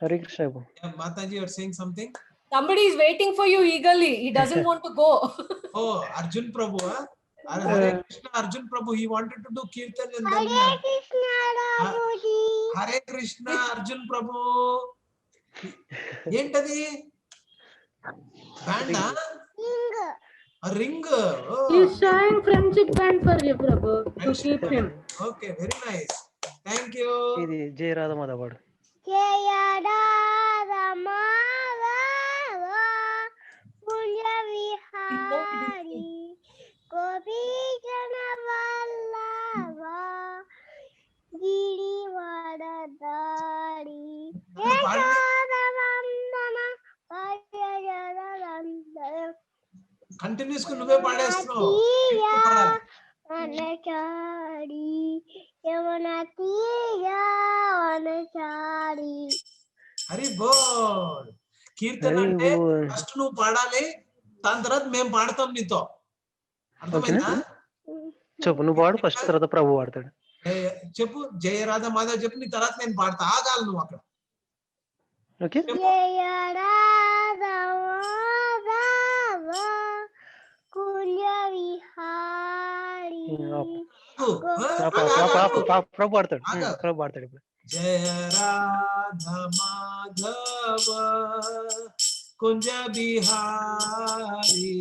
Hare Krishna. Yeah, Mataji, you are saying something? Somebody is waiting for you eagerly. He doesn't want to go. Oh, Arjun Prabhu, huh? Hare Krishna, Arjun Prabhu, he wanted to do Kirtan and then... Hare Krishna, Prabhuji. Hare Krishna, Arjun Prabhu. Yentadi? Band, huh? A ring. Oh. He's showing friendship band for you, Prabhu, to Friendship keep him. Okay, very nice. Thank you. ఇది జయ Radha మాధవాడు. Jaya Radha Madhava Kunja Vihari Gopi Jana Vallabha Girivaradari Yashoda Vandana Vajrayana Vandana Continuous కు నువ్వే పాడేస్తున్నావు. వనచారి యమునా తీరా వనచారి. హరి బోల్. కీర్తన అంటే first నువ్వు పాడాలి, దాని తర్వాత మేము పాడతాం నీతో. అర్థమైందా? చెప్పు, నువ్వు పాడు ఫస్ట్, తర్వాత ప్రభు పాడతాడు. చెప్పు, జయ రాధ మాధవ్ చెప్పు, నీ తర్వాత నేను పాడతా. ఆగాలి నువ్వు అక్కడ. ఓకే. జయ రాధ మాధవ కుంజ విహారి. ప్రభు పాడతాడు. ప్రభు పాడతాడు ఇప్పుడు. జయ రాధ మాధవ కుంజ బిహారీ.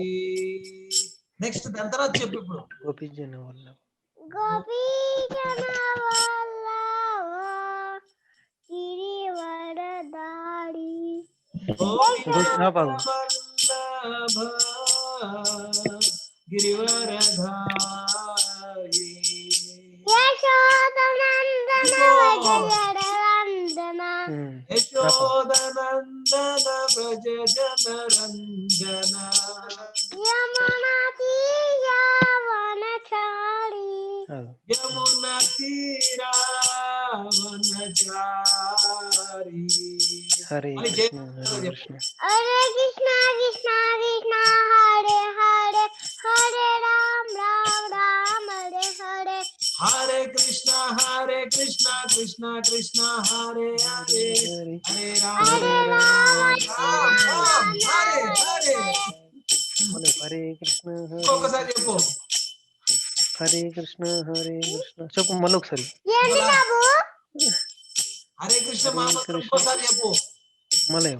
నెక్స్ట్ దాని తర్వాత చెప్పు ఇప్పుడు. గోపీజన వల్ల గోపీజన వల్లభ గిరివరదారి. గిరివరధారి యశోదనందన వజరవందన. యశోదనందన వ్రజ జనరంజన. యమునా తీరా వనచారి. యమునా తీరా వనచారి. హరే కృష్ణ హరే కృష్ణ. హరే కృష్ణ కృష్ణ కృష్ణ హరే హరే హరే రామ్ రామ్ రామ్ హరే హరే. హరే కృష్ణ కృష్ణ కృష్ణ హరే హరే హరే రామ రామ రామ హరే హరే. హరే కృష్ణ ఒకసారి చెప్పు. హరే కృష్ణ చెప్పు మళ్ళీ ఒకసారి. ఏంటి బాబు? హరే కృష్ణ మహామంత్రం ఒకసారి చెప్పు. మళ్ళీ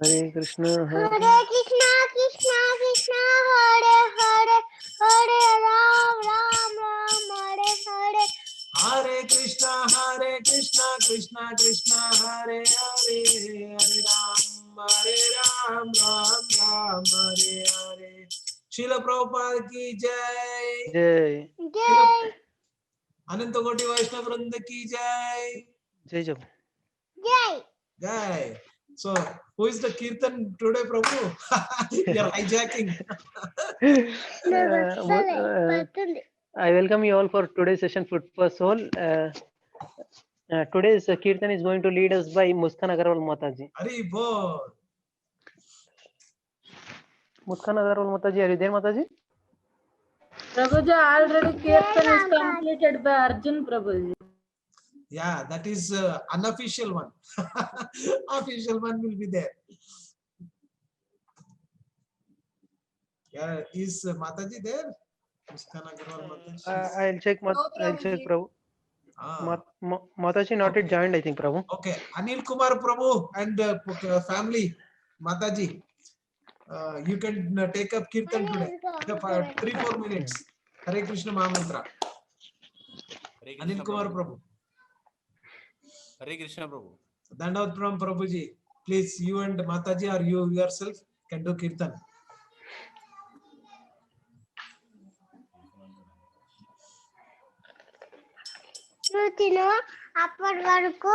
హరే కృష్ణ హరే కృష్ణ కృష్ణ కృష్ణ హరే హరే హరే రామ్ రామ్ రామ్ హరే హరే. హరే కృష్ణ కృష్ణ కృష్ణ హరే హరే హరే రామ రామ రామ హరే హరే. శీల ప్రభుపాద की जय. జై జై. अनंत कोटि वैष्णव वृंद की जय. జై చెప్పు. జై. Jai. So, who is the Kirtan today, Prabhu? You are hijacking. I welcome you all for today's session, Food for Soul. Today's Kirtan is going to lead us by Muskan Agarwal Mataji. Hari bol. Muskan Agarwal Mataji, are you there, Mataji? Prabhuji, already Kirtan is completed by Arjun Prabhuji. Yeah, that is unofficial one. Official one will be there. Yeah, is Mataji there? Muskan Agarwal Mataji. I'll check, Prabhu. Mataji not yet joined, I think, Prabhu. Okay, Anil Kumar Prabhu and family, Mataji. You can take up Kirtan today. 3-4 minutes. Hare Krishna Mahamantra. Anil Kumar Prabhu. Hare Krishna Prabhu. Dandavat Pranam Prabhuji. Please, you and Mataji or you yourself can do Kirtan. తిను అప్పటి వరకు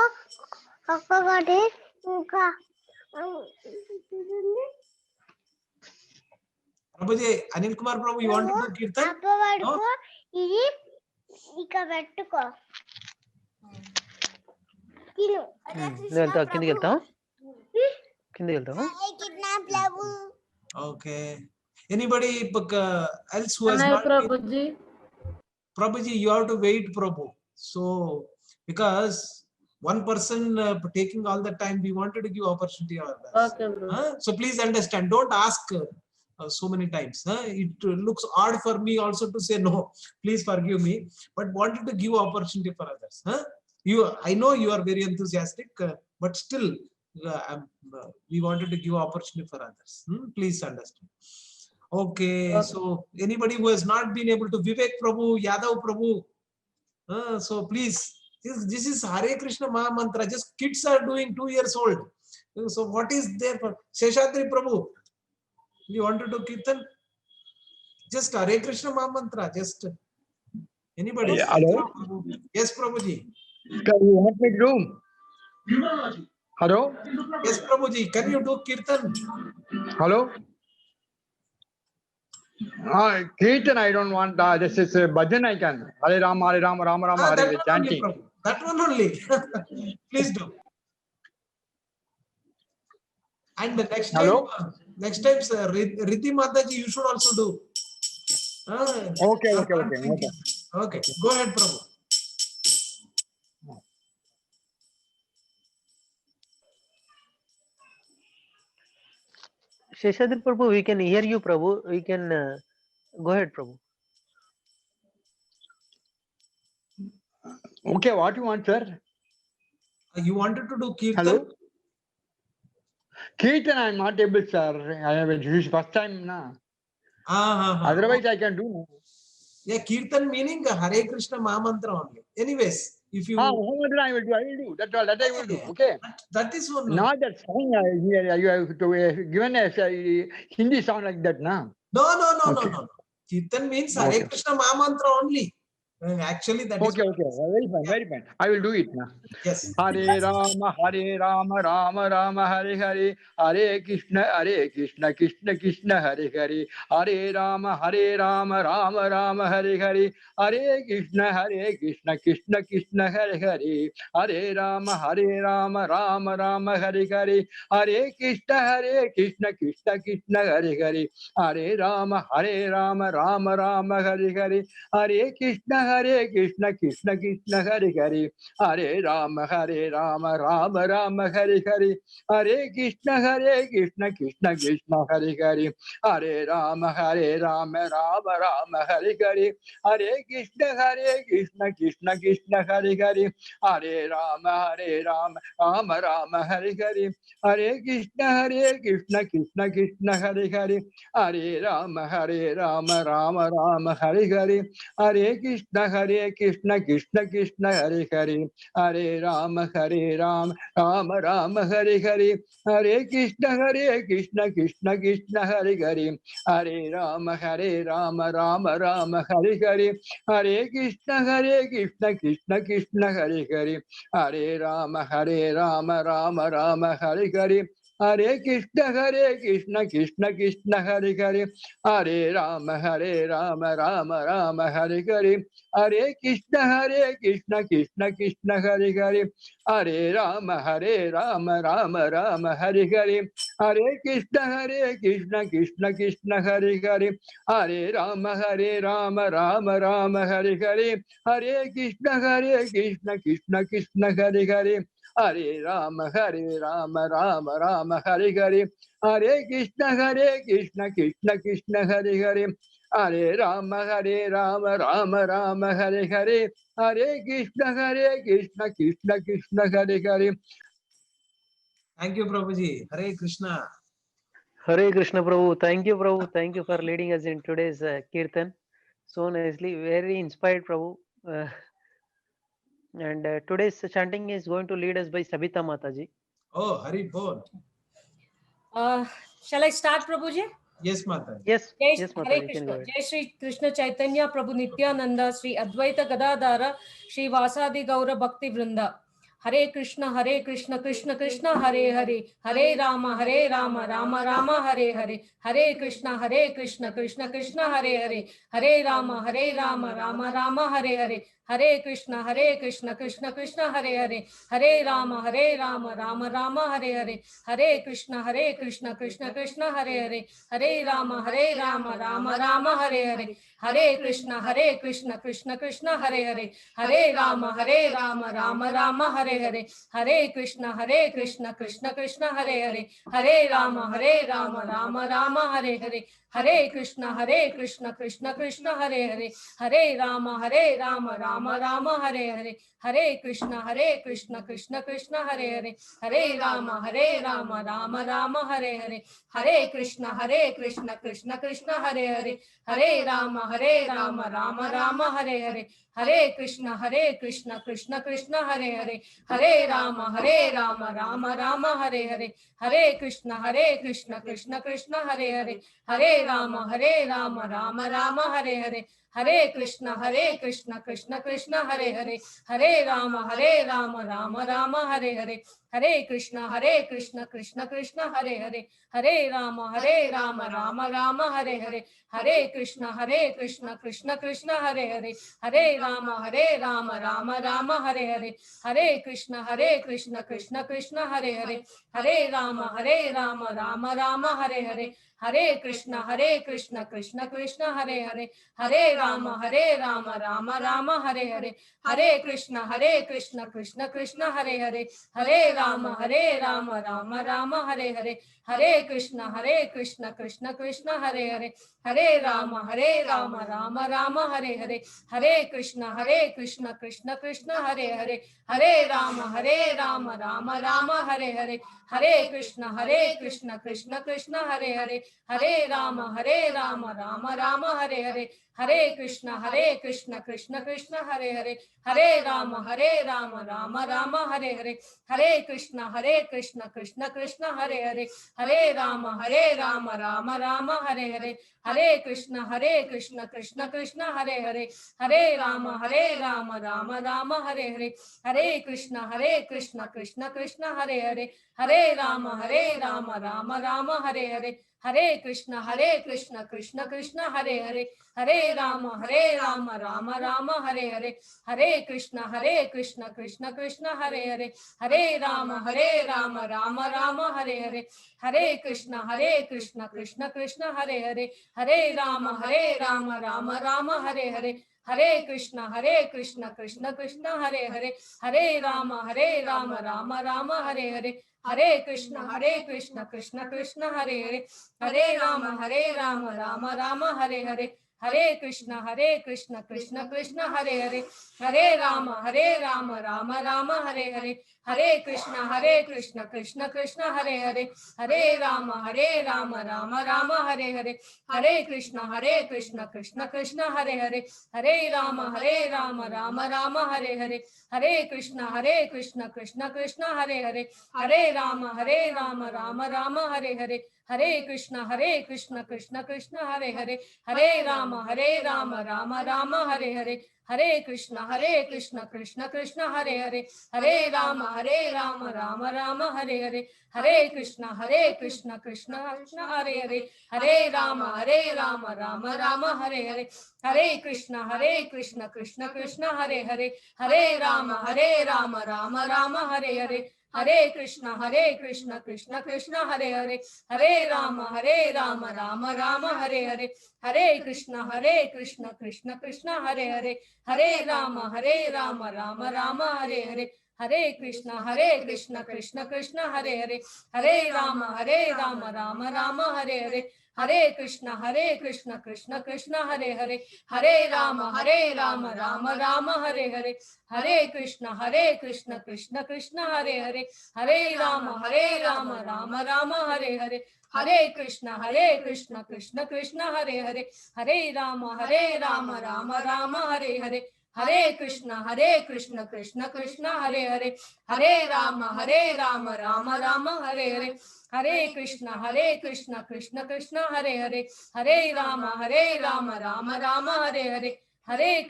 ఒక్కొక్కటి ఇంకా Prabhuji, Anil Kumar Prabhu, you want to do Kirtan? అప్పటి వరకు ఇది ఇక పెట్టుకో. తిను. కిందికి వెళ్తావా? Okay. Anybody else who has not? Prabhuji, you have to wait, Prabhu. So, because one person taking all the time. We wanted to give opportunity to others. Okay, bro. So please understand. Don't ask so many times. It looks odd for me also to say no. Please forgive me, but wanted to give opportunity for others. I know you are very enthusiastic, but still, we wanted to give opportunity for others. Please understand. Okay, so anybody who has not been able to, Vivek Prabhu, Yadav Prabhu, so please, this is Hare Krishna Maha Mantra. Just kids are doing 2 years old. So what is there for Seshadri Prabhu? You want to do Kirtan? Just Hare Krishna Maha Mantra. Just anybody. Yeah, hello? Yes, Prabhuji. Can you want me to do? Hello? Yes, Prabhuji. Can you do Kirtan? Hello? Kirtan, I don't want. This is a bhajan I can. Hare Rama, Hare Rama, Rama Rama, Hare That Hare, one only, chanting. Prabhu. That one only. Please do. And the next time, Hello? Riddhi Mataji, you should also do. Okay. Okay. Go ahead, Prabhu. Sheshadri Prabhu, we can hear you, Prabhu. We can go ahead, Prabhu. Okay, what you want, sir? You wanted to do Kirtan? Hello? Kirtan, I'm not able, sir. I have a first time now. Otherwise, I can do. Yeah, Kirtan meaning Hare Krishna Maha Mantra only. Anyways, if you. I will do. That's all. That I will do. Okay. That is one. Not that song here. You have to given a Hindi song like that, now. No. Kirtan means Hare Krishna Maha Mantra only. Actually, that is. Okay. Very fine. I will do it now. Yes. Hare Rama, Rama Rama, Hare Hare, Hare Krishna, Krishna Krishna, Hare Hare, Hare Rama, Rama Rama, Hare Hare, Hare Krishna, Krishna Krishna, Hare Hare, Hare Rama, Rama Rama, Hare Hare, Hare Krishna, Krishna Krishna, Hare Hare, Hare Rama, Rama Rama, Hare Hare, Hare Krishna, Krishna Krishna, Hare Hare, Hare Rama, Rama Rama, Hare Hare, Hare Krishna, Krishna Krishna, Hare Hare, Hare Rama, Rama Rama, Hare Hare, Hare Krishna, Krishna Krishna, Hare Hare, Hare Rama, Rama Rama, Hare Hare, Hare Krishna, Krishna Krishna, Hare Hare, Hare Rama, Rama Rama, Hare Hare, Hare Krishna, Krishna Krishna, Hare Hare, Hare Rama, Rama Hare Hare, Hare Krishna, Krishna Krishna, Hare Hare, Hare Rama, Rama Hare Hare, Hare Krishna, Krishna Krishna, Hare Hare, Hare Rama, Rama Hare Hare, Hare Krishna, Krishna Krishna, Hare Hare, Hare Rama, Rama Hare Hare, Hare Krishna, Krishna Krishna, Hare Hare, Hare Rama, Rama Hare Hare, Hare Krishna, Krishna Krishna, Hare Hare, Hare Rama, Rama Hare Hare, Hare Krishna, Krishna Krishna, Hare Hare, Hare Rama, Rama Hare Hare, Hare Krishna, Krishna Krishna, Hare Hare, Hare Rama, Rama Hare Hare, Hare Krishna, Krishna Krishna, Hare Hare. Thank you, Prabhuji. Hare Krishna. Hare Krishna, Prabhu. Thank you, Prabhu. Thank you for leading us in today's Kirtan. So nicely, very inspired, Prabhu. And today's chanting is going to lead us by Sabita Mataji. Oh, Hari Bol. Shall I start, Prabhuji? Yes, Mata. Yes, Jai yes, Hare Mataji. You can Krishna. go ahead. Jai Shri Krishna Chaitanya Prabhu Nityananda Sri Advaita Gadadhara Sri Vasadi Gaura Bhakti Vrinda. Hare Krishna, Krishna Krishna, Hare Hare, Hare Rama, Rama Rama, Hare Hare, Hare Krishna, Krishna Krishna, Hare Hare, Hare Rama, Rama Rama, Hare Hare, Hare Krishna Krishna Krishna Hare Hare, Hare Ram Ram Ram Hare Hare, Hare Krishna Krishna Krishna Hare Hare, Hare Ram Ram Ram Hare Hare, Hare Krishna Krishna Krishna Hare Hare, Hare Ram Ram Ram Hare Hare, Hare Krishna Krishna Krishna Hare Hare, Hare Ram Ram Ram Hare Hare, Hare Krishna Krishna Krishna Hare Hare, Hare Ram Ram Ram Hare Hare, Hare Krishna Krishna Krishna Hare Hare, Hare Ram Ram Ram Hare Hare, Hare Krishna Krishna Krishna Hare Hare, Hare Ram Ram Ram Hare Hare, Hare Krishna Krishna Krishna Hare Hare, Hare Ram Ram Ram Hare Hare, Hare Krishna Krishna Krishna Hare Hare, Hare Ram Ram Ram Hare Hare, Hare Krishna Krishna Krishna Hare Hare, Hare Ram Ram Ram Hare Hare, Hare Krishna Krishna Krishna Hare Hare, Hare Ram Ram Ram Hare Hare, Hare Krishna Krishna Krishna Hare Hare, Hare Ram Ram Ram Hare Hare, Hare Krishna Krishna Krishna Hare Hare, Hare Ram Ram Ram Hare Hare, Hare Krishna Krishna Krishna Hare Hare, Hare Ram Ram Ram Hare Hare, Hare Krishna Krishna Krishna Hare Hare, Hare Ram Ram Ram Hare Hare, Hare Krishna Krishna Krishna Hare Hare, Hare Ram Ram Ram Hare Hare, Hare Krishna Krishna Krishna Hare Hare, Hare Ram Ram Ram Hare Hare, Hare Krishna Krishna Krishna Hare Hare, Hare Ram Ram Ram Hare Hare, Hare Krishna Krishna Krishna Hare Hare, Hare Ram Ram Ram Hare Hare, Hare Krishna Krishna Krishna Hare Hare, Hare Ram Ram Ram Hare Hare, Hare Krishna Krishna Krishna Hare Hare, Hare Ram Ram Ram Hare Hare, Hare Krishna Krishna Krishna Hare Hare, Hare Ram Ram Ram Hare Hare, Hare Krishna Krishna Krishna Hare Hare, Hare Ram Ram Ram Hare Hare, Hare Krishna Krishna Krishna Hare Hare, Hare Ram Ram Ram Hare Hare, Hare Krishna Krishna Krishna Hare Hare, Hare Ram Ram Ram Hare Hare, Hare Krishna Krishna Krishna Hare Hare, Hare Ram Ram Ram Hare Hare, Hare Krishna Krishna Krishna Hare Hare, Hare Ram Ram Ram Hare Hare, Hare Krishna Krishna Krishna Hare Hare, Hare Ram Ram Ram Hare Hare, Hare Krishna Krishna Krishna Hare Hare, Hare Ram Ram Ram Hare Hare, Hare Krishna Krishna Krishna Hare Hare, Hare Ram Ram Ram Hare Hare, Hare Krishna Krishna Krishna Hare Hare, Hare Ram Ram Ram Hare Hare, Hare Krishna Krishna Krishna Hare Hare, Hare Ram Ram Ram Hare Hare, Hare Krishna Krishna Krishna Hare Hare, Hare Ram Ram Ram Hare Hare, Hare Krishna Krishna Krishna Hare Hare, Hare Ram Ram Ram Hare Hare, Hare Krishna Krishna Krishna Hare Hare, Hare Ram Ram Ram Hare Hare, Hare Krishna Krishna Krishna Hare Hare, Hare Ram Ram Ram Hare Hare, Hare Krishna Krishna Krishna Hare Hare, Hare Ram Ram Ram Hare Hare, Hare Krishna Krishna Krishna Hare Hare, Hare Ram Ram Ram Hare Hare, Hare Krishna Krishna Krishna Hare Hare, Hare Ram Ram Ram Hare Hare, Hare Krishna Krishna Krishna Hare Hare, Hare Ram Ram Ram Hare Hare, Hare Krishna Krishna Krishna Hare Hare, Hare Ram Ram Ram Hare Hare, Hare Krishna Krishna Krishna Hare Hare, Hare Ram Ram Ram Hare Hare, Hare Krishna Krishna Krishna Hare Hare, Hare Ram Ram Ram Hare Hare, Hare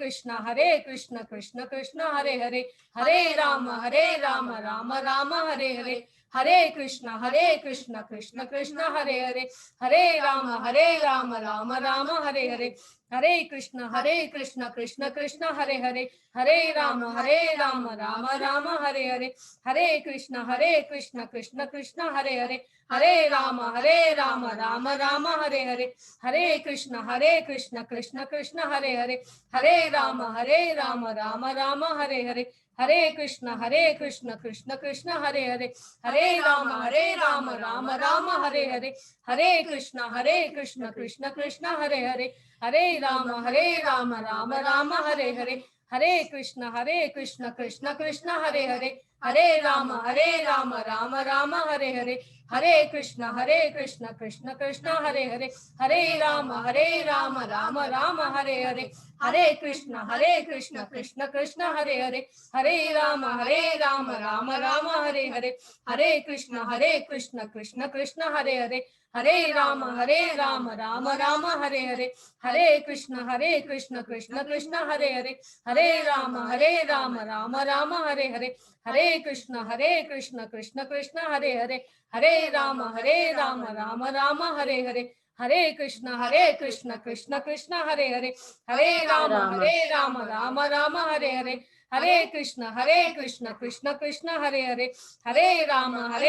Krishna Krishna Krishna Hare Hare, Hare Ram Ram Ram Hare Hare, Hare Krishna, Krishna Krishna, Hare Hare, Hare Rama, Rama Rama, Hare Hare. Hare Krishna, Krishna Krishna, Hare Hare, Hare Rama, Rama Rama, Hare Hare. Hare Krishna, Krishna Krishna, Hare Hare, Hare Rama, Rama Rama, Hare Hare. Hare Krishna, Krishna Krishna, Hare Hare, Hare Rama, Rama Rama, Hare Hare. Hare Krishna, Krishna Krishna, Hare Hare, Hare Rama, Rama Rama, Hare Hare. Hare Krishna, Krishna Krishna, Hare Hare, Hare Rama, Rama Rama, Hare Hare. Hare Krishna, Krishna Krishna, Hare Hare, Hare Rama, Rama Rama, Hare Hare. Hare Krishna, Krishna Krishna, Hare Hare, Hare Rama, Rama Rama, Hare Hare. Hare Krishna, Krishna Krishna, Hare Hare, Hare Rama, Rama Rama, Hare Hare. Hare Krishna, Krishna Krishna, Hare Hare, Hare Rama, Rama Rama, Hare Hare. Hare Krishna, Krishna Krishna, Hare Hare, Hare Rama, Rama Rama, Hare Hare. Hare Krishna, Krishna Krishna, Hare Hare, Hare Rama, Rama Rama, Hare Hare. Hare Krishna, Krishna Krishna, Hare Hare, Hare Rama, Rama Rama, Hare Hare. Hare Krishna, Krishna Krishna, Hare Hare, Hare Rama,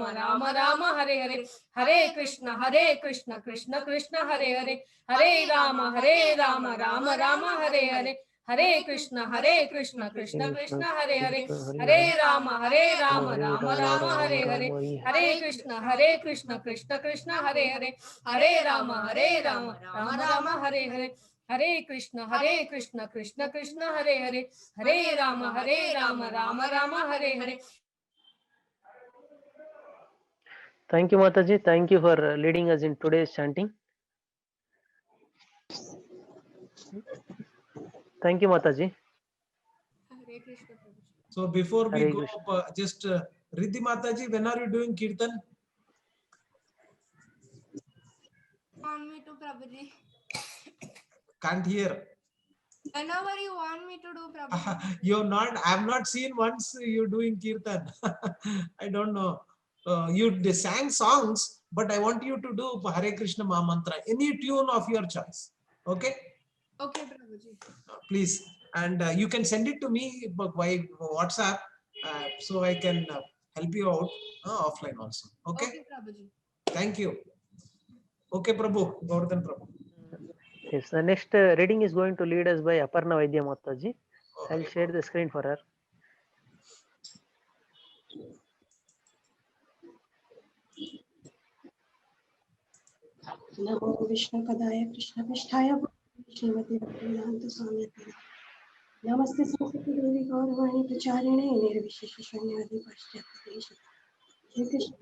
Rama Rama, Hare Hare. Hare Krishna, Krishna Krishna, Hare Hare, Hare Rama, Rama Rama, Hare Hare. Hare Krishna, Krishna Krishna, Hare Hare, Hare Rama, Rama Rama, Hare Hare. Hare Krishna, Krishna Hare Hare, Hare Rama, Rama Rama, Hare Hare. Hare Krishna, Krishna Krishna, Hare Hare, Hare Rama, Rama Rama, Hare Hare. Thank you, Mataji. Thank you for leading us in today's chanting. Thank you, Mataji. So before we Hare go, Krishna. just Riddhi Mataji, when are you doing Kirtan? Want me to, Prabhuji? Can't hear. Whenever you want me to do, Prabhuji. You're not, I've not seen once you doing Kirtan. I don't know. You sang songs, but I want you to do Hare Krishna Maha Mantra, any tune of your choice. Okay? Okay, Prabhuji. Please. And you can send it to me by WhatsApp so I can help you out offline also. Okay? Okay, Prabhuji. Thank you. Okay, Prabhu. Govardhan Prabhu. Yes, the next reading is going to lead us by Aparna Vaidya Mataji. I'll share the screen for her. नमो विष्णुपदाय कृष्णपृष्ठाय श्रीमते भक्तिवेदांत स्वामी नमस्ते सरस्वती देवी गौरवाणी प्रचारिणे निर्विशेष शून्यवादी पाश्चात्य देश श्री कृष्ण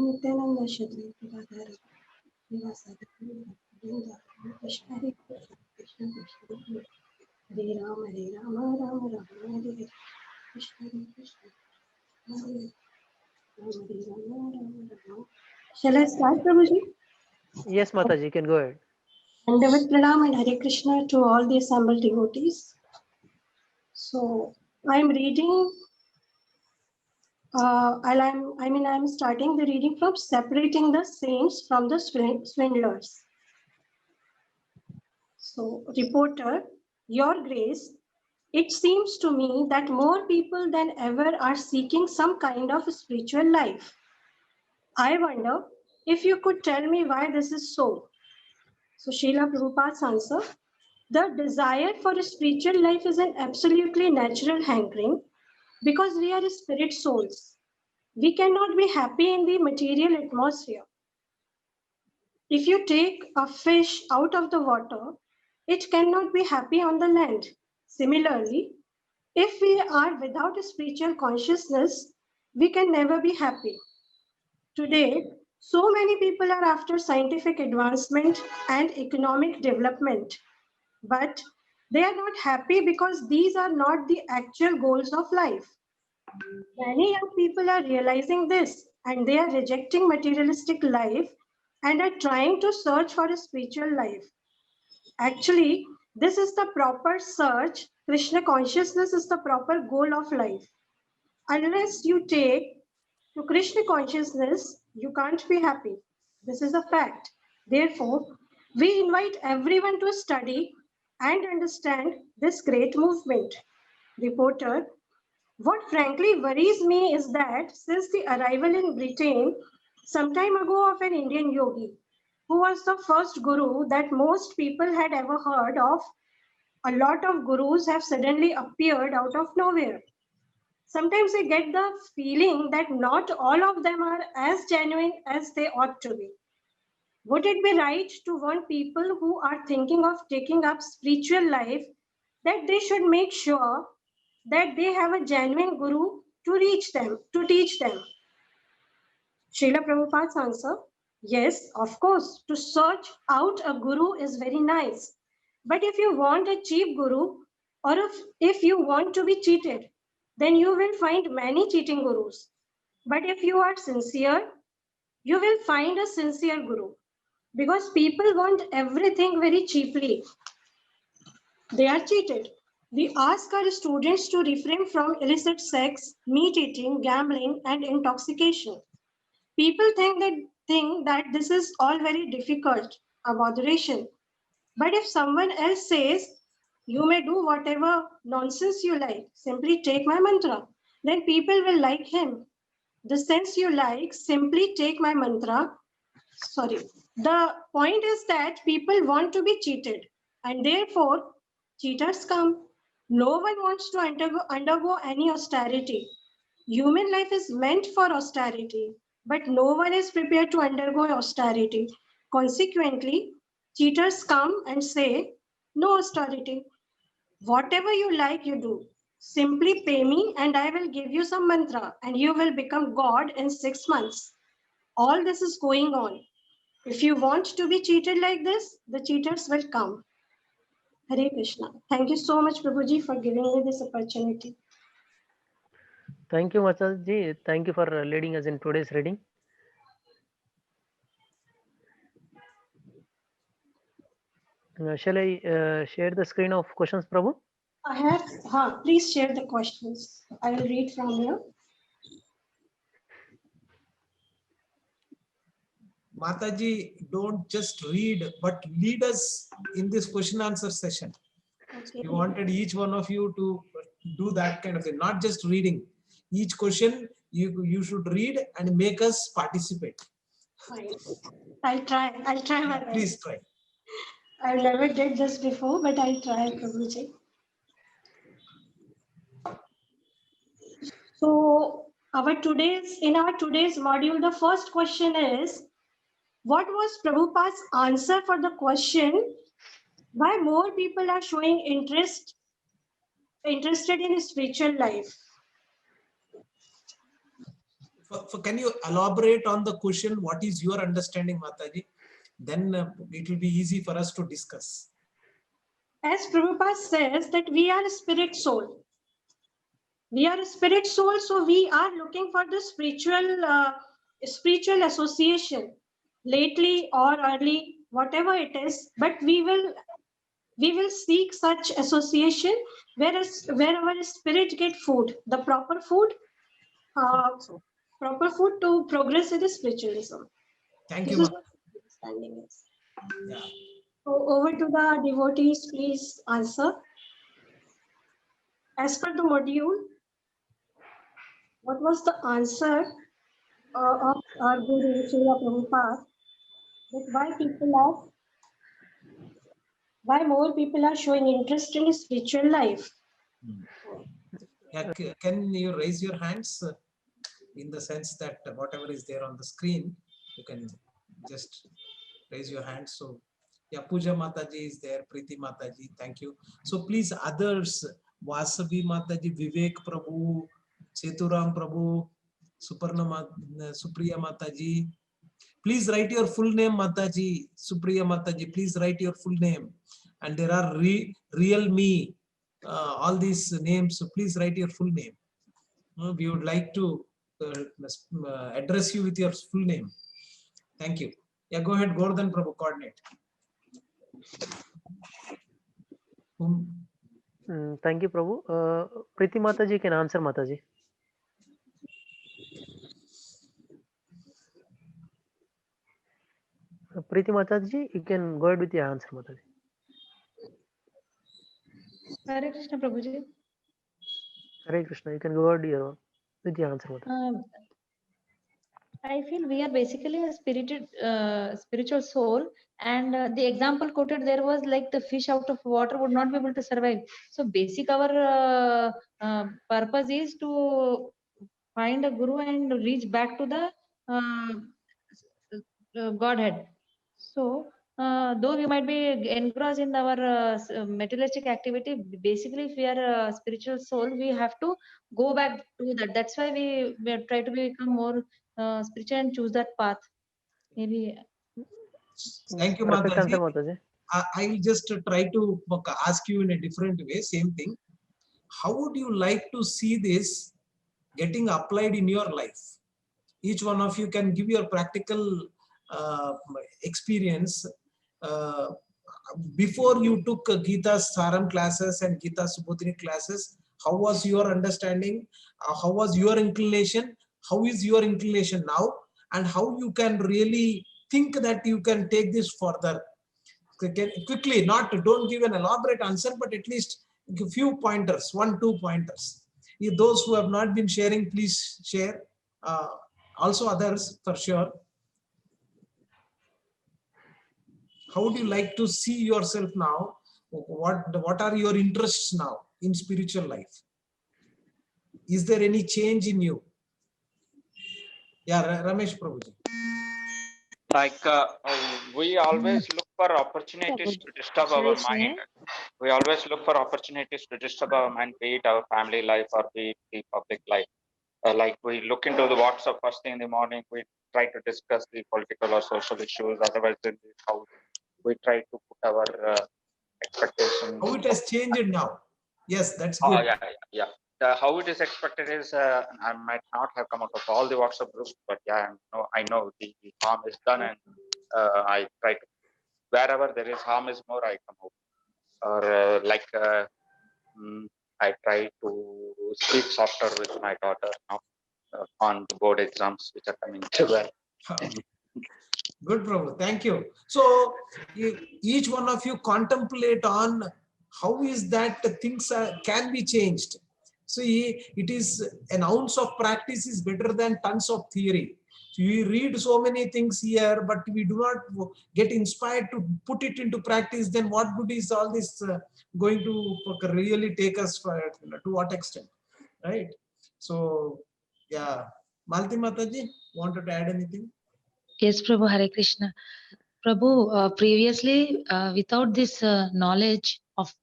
नित्यानंद श्री गदाधर श्रीवासादि कृष्ण हरे कृष्ण कृष्ण हरे राम राम राम हरे हरे कृष्ण कृष्ण हरे Ram. Shall I start, Prabhuji? Yes, Mataji, you can go ahead. Dandavat Pranam and Hare Krishna to all the assembled devotees. So I am reading, I'm starting the reading from separating the saints from the swindlers. So, reporter, Your Grace, it seems to me that more people than ever are seeking some kind of spiritual life. I wonder if you could tell me why this is so. So, Srila Prabhupada's answer. The desire for a spiritual life is an absolutely natural hankering because we are spirit souls. We cannot be happy in the material atmosphere. If you take a fish out of the water, it cannot be happy on the land. Similarly, if we are without a spiritual consciousness, we can never be happy. Today, so many people are after scientific advancement and economic development. But they are not happy because these are not the actual goals of life. Many young people are realizing this and they are rejecting materialistic life and are trying to search for a spiritual life. Actually, this is the proper search. Krishna consciousness is the proper goal of life. Unless you take To Krishna consciousness, you can't be happy. This is a fact. Therefore, we invite everyone to study and understand this great movement. Reporter, what frankly worries me is that since the arrival in Britain some time ago of an Indian yogi, who was the first guru that most people had ever heard of, a lot of gurus have suddenly appeared out of nowhere. Sometimes I get the feeling that not all of them are as genuine as they ought to be. Would it be right to warn people who are thinking of taking up spiritual life that they should make sure that they have a genuine guru to teach them? Srila Prabhupada's answer, yes, of course, to search out a guru is very nice. But if you want a cheap guru, or if you want to be cheated, then you will find many cheating gurus. But if you are sincere, you will find a sincere guru. Because people want everything very cheaply. They are cheated. We ask our students to refrain from illicit sex, meat eating, gambling, and intoxication. People think that this is all very difficult, a moderation. But if someone else says, you may do whatever nonsense you like, simply take my mantra, then people will like him. The sense you like, simply take my mantra. Sorry. The point is that people want to be cheated, and therefore cheaters come. No one wants to undergo any austerity. Human life is meant for austerity, but no one is prepared to undergo austerity. Consequently, cheaters come and say, no austerity. Whatever you like, you do. Simply pay me and I will give you some mantra and you will become God in 6 months. All this is going on. If you want to be cheated like this, the cheaters will come. Hare Krishna. Thank you so much, Prabhuji, for giving me this opportunity. Thank you, Mataji. Thank you for leading us in today's reading. Shall I share the screen of questions, Prabhu? I have, please share the questions. I will read from here. Mataji, don't just read, but lead us in this question answer session. Okay. We wanted each one of you to do that kind of thing, not just reading. Each question you should read and make us participate. Fine. I'll try my best. Please try. I never did this before, but I'll try, Prabhuji. So in our today's module, the first question is, what was Prabhupada's answer for the question why more people are showing interested in spiritual life? Can you elaborate on the question? What is your understanding, Mataji? Then it will be easy for us to discuss. As Prabhupada says that we are a spirit soul. We are a spirit soul, so we are looking for the spiritual association, lately or early, whatever it is. But we will seek such association where our spirit get food, the proper food to progress in the spiritualism. Thank This you. is what my understanding is. Yeah. So over to the devotees, please answer. As per the module, what was the answer of our Guru Srila Prabhupada that why more people are showing interest in spiritual life? Yeah, can you raise your hands in the sense that whatever is there on the screen, you can just raise your hand. So yeah, Puja Mataji is there, Preeti Mataji, thank you. So please others, Vasavi Mataji, Vivek Prabhu, Seturam Prabhu, Supriya Mataji. Please write your full name, Mataji, Supriya Mataji, please write your full name. And there are real me, all these names, so please write your full name. We would like to address you with your full name. Thank you. Yeah, go ahead, Gordon Prabhu, coordinate. Thank you, Prabhu. Preeti Mataji can answer, Mataji. Preeti Mataji, you can go ahead with your answer, Mataji. Hare Krishna Prabhuji. Hare Krishna, you can go ahead with your answer, Mataji. I feel we are basically a spiritual soul, and the example quoted there was like the fish out of water would not be able to survive. So basic our purpose is to find a guru and reach back to the Godhead. So though we might be engrossed in our materialistic activity, basically if we are a spiritual soul, we have to go back to that. That's why we try to become more spiritual and choose that path. Maybe. Thank you, Perfect answer, Mataji. Mataji. I will just try to ask you in a different way, same thing. How would you like to see this getting applied in your life? Each one of you can give your practical experience. Before you took Gita's Saram classes and Gita Subodhini classes, how was your understanding? How was your inclination? How is your inclination now? And how you can really think that you can take this further? Quickly, don't give an elaborate answer, but at least a few pointers, 1-2 pointers. If those who have not been sharing, please share. Also others for sure. How would you like to see yourself now? What are your interests now in spiritual life? Is there any change in you? Yeah, Ramesh Prabhuji. Like we always look for opportunities to disturb our mind. We always look for opportunities to disturb our mind, be it our family life or be it the public life. Like we look into the WhatsApp first thing in the morning, we try to discuss the political or social issues. Otherwise, in the house, we try to put our expectations. How it has changed now? Yes, that's good. Yeah. How it is expected is I might not have come out of all the WhatsApp groups, but yeah, I know the harm is done, and I try to wherever there is harm is more, I come out. Or I try to speak softer with my daughter now on the board exams which are coming to well. Good, Prabhu. Thank you. So each one of you contemplate on how is that things can be changed. See, it is an ounce of practice is better than tons of theory. So we read so many things here, but we do not get inspired to put it into practice. Then what good is all this going to really take us to what extent, right? So yeah, Malti Mataji, wanted to add anything? Yes, Prabhu, Hare Krishna. Prabhu, previously, without this knowledge of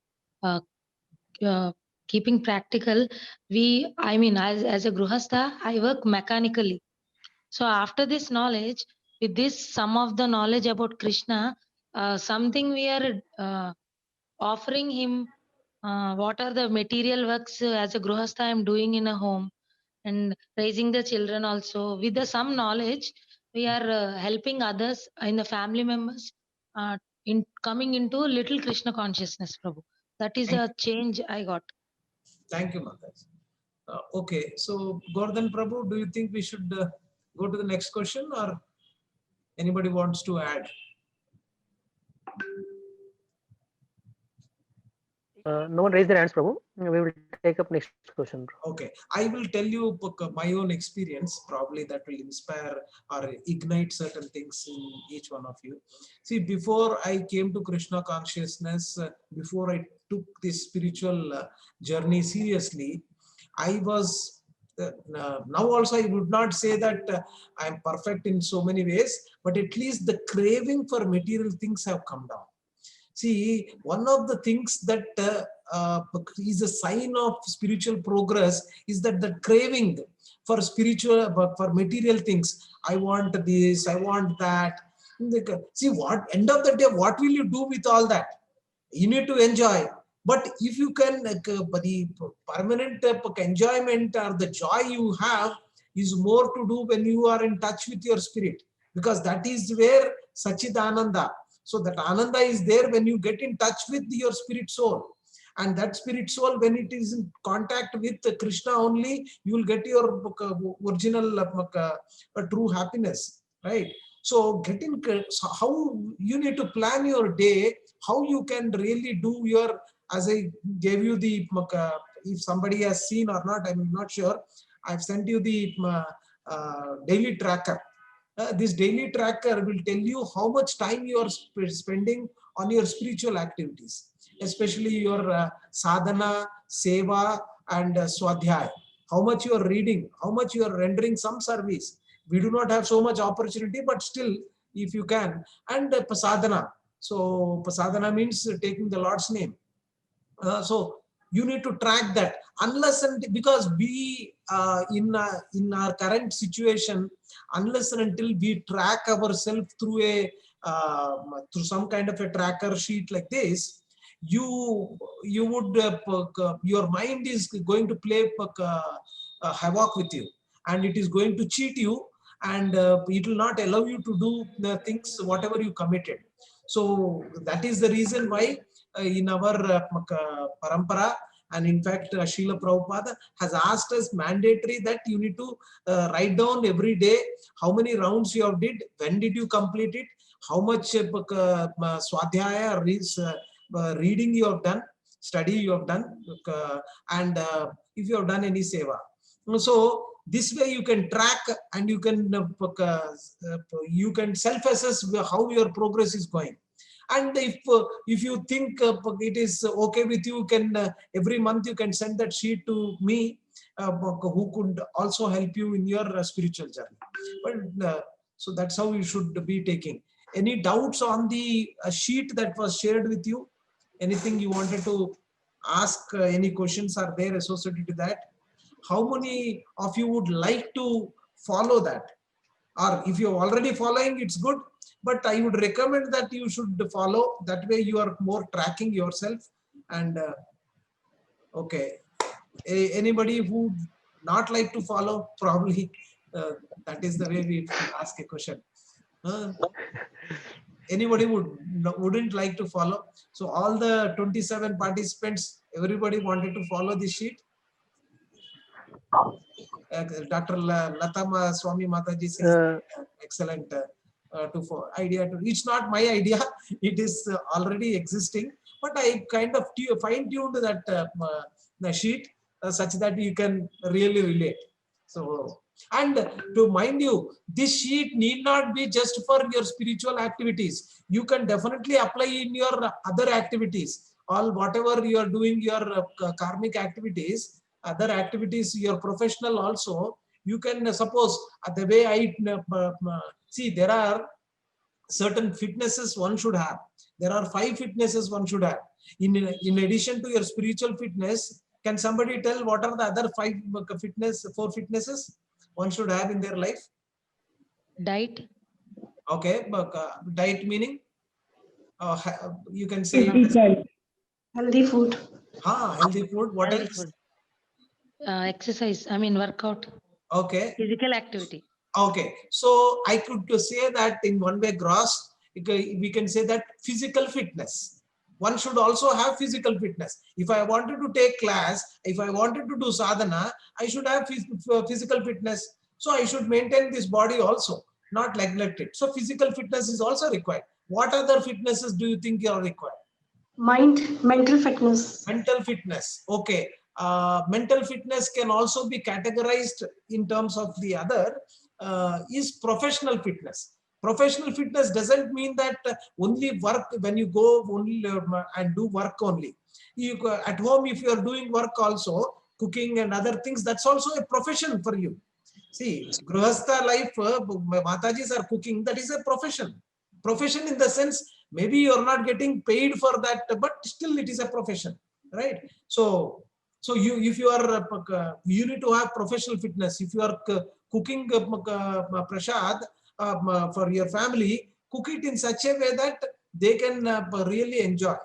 keeping practical, as a Gruhastha, I work mechanically. So after this knowledge, with this, some of the knowledge about Krishna, something we are offering him, what are the material works as a Gruhastha I am doing in a home and raising the children also. With the some knowledge, we are helping others in the family members in coming into little Krishna consciousness, Prabhu. That is a change I got. Thank you, Mataji. Okay, so Gordhan Prabhu, do you think we should go to the next question, or anybody wants to add? No one raised their hands, Prabhu. We will take up next question. Okay, I will tell you my own experience. Probably that will inspire or ignite certain things in each one of you. See, before I came to Krishna consciousness, before I took this spiritual journey seriously, I was now also I would not say that I am perfect in so many ways, but at least the craving for material things have come down. See, one of the things that is a sign of spiritual progress is that the craving for for material things. I want this, I want that. See, end of the day, what will you do with all that? You need to enjoy. But if you can, the permanent enjoyment or the joy you have is more to do when you are in touch with your spirit, because that is where Sachidananda. So that Ananda is there when you get in touch with your spirit soul. And that spirit soul, when it is in contact with Krishna only, you will get your original true happiness, right? So so how you need to plan your day, how you can really do your, as I gave you the, if somebody has seen or not, I'm not sure. I've sent you the daily tracker. This daily tracker will tell you how much time you are spending on your spiritual activities, especially your sadhana, seva, and swadhyaya. How much you are reading, how much you are rendering some service. We do not have so much opportunity, but still, if you can. And pasadana. So pasadana means taking the Lord's name. So you need to track that, unless and because we in our current situation, unless and until we track ourselves through a through some kind of a tracker sheet like this, you would your mind is going to play havoc with you, and it is going to cheat you, and it will not allow you to do the things whatever you committed. So that is the reason why in our parampara, and in fact Srila Prabhupada has asked us mandatory that you need to write down every day how many rounds you have did, when did you complete it, how much swadhyaya reading you have done, study you have done, and if you have done any seva. So this way you can track, and you can self-assess how your progress is going. And if you think it is okay with you, can every month you can send that sheet to me, who could also help you in your spiritual journey. But so that's how you should be taking. Any doubts on the sheet that was shared with you? Anything you wanted to ask? Any questions are there associated to that? How many of you would like to follow that? Or if you're already following, it's good. But I would recommend that you should follow. That way you are more tracking yourself. And okay, anybody who would not like to follow, probably that is the way we ask a question. Anybody wouldn't like to follow? So all the 27 participants, everybody wanted to follow this sheet. Dr. Latama Swami Mataji says excellent idea. It's not my idea, it is already existing, but I kind of fine-tuned that the sheet such that you can really relate. So, and to mind you, this sheet need not be just for your spiritual activities. You can definitely apply in your other activities, all whatever you are doing, your karmic activities, other activities, your professional also. You can suppose the way I see, there are certain fitnesses one should have. There are 5 fitnesses one should have. In addition to your spiritual fitness, can somebody tell what are the other 4 fitnesses one should have in their life? Diet. Okay, but diet meaning? You can say healthy food. Healthy food. What Healthy else? food. Exercise, I mean workout. Okay. Physical activity. Okay, so I could say that in one way gross, we can say that physical fitness. One should also have physical fitness. If I wanted to take class, if I wanted to do sadhana, I should have physical fitness. So I should maintain this body also, not neglect it. So physical fitness is also required. What other fitnesses do you think are required? Mental fitness. Mental fitness. Okay. Mental fitness can also be categorized in terms of the other is professional fitness. Professional fitness doesn't mean that only work, when you go only and do work only. You at home, if you are doing work also, cooking and other things, that's also a profession for you. See, Grihastha life, Matajis are cooking, that is a profession. Profession in the sense, maybe you are not getting paid for that, but still it is a profession, right? So if you are, you need to have professional fitness. If you are cooking prasad for your family, cook it in such a way that they can really enjoy.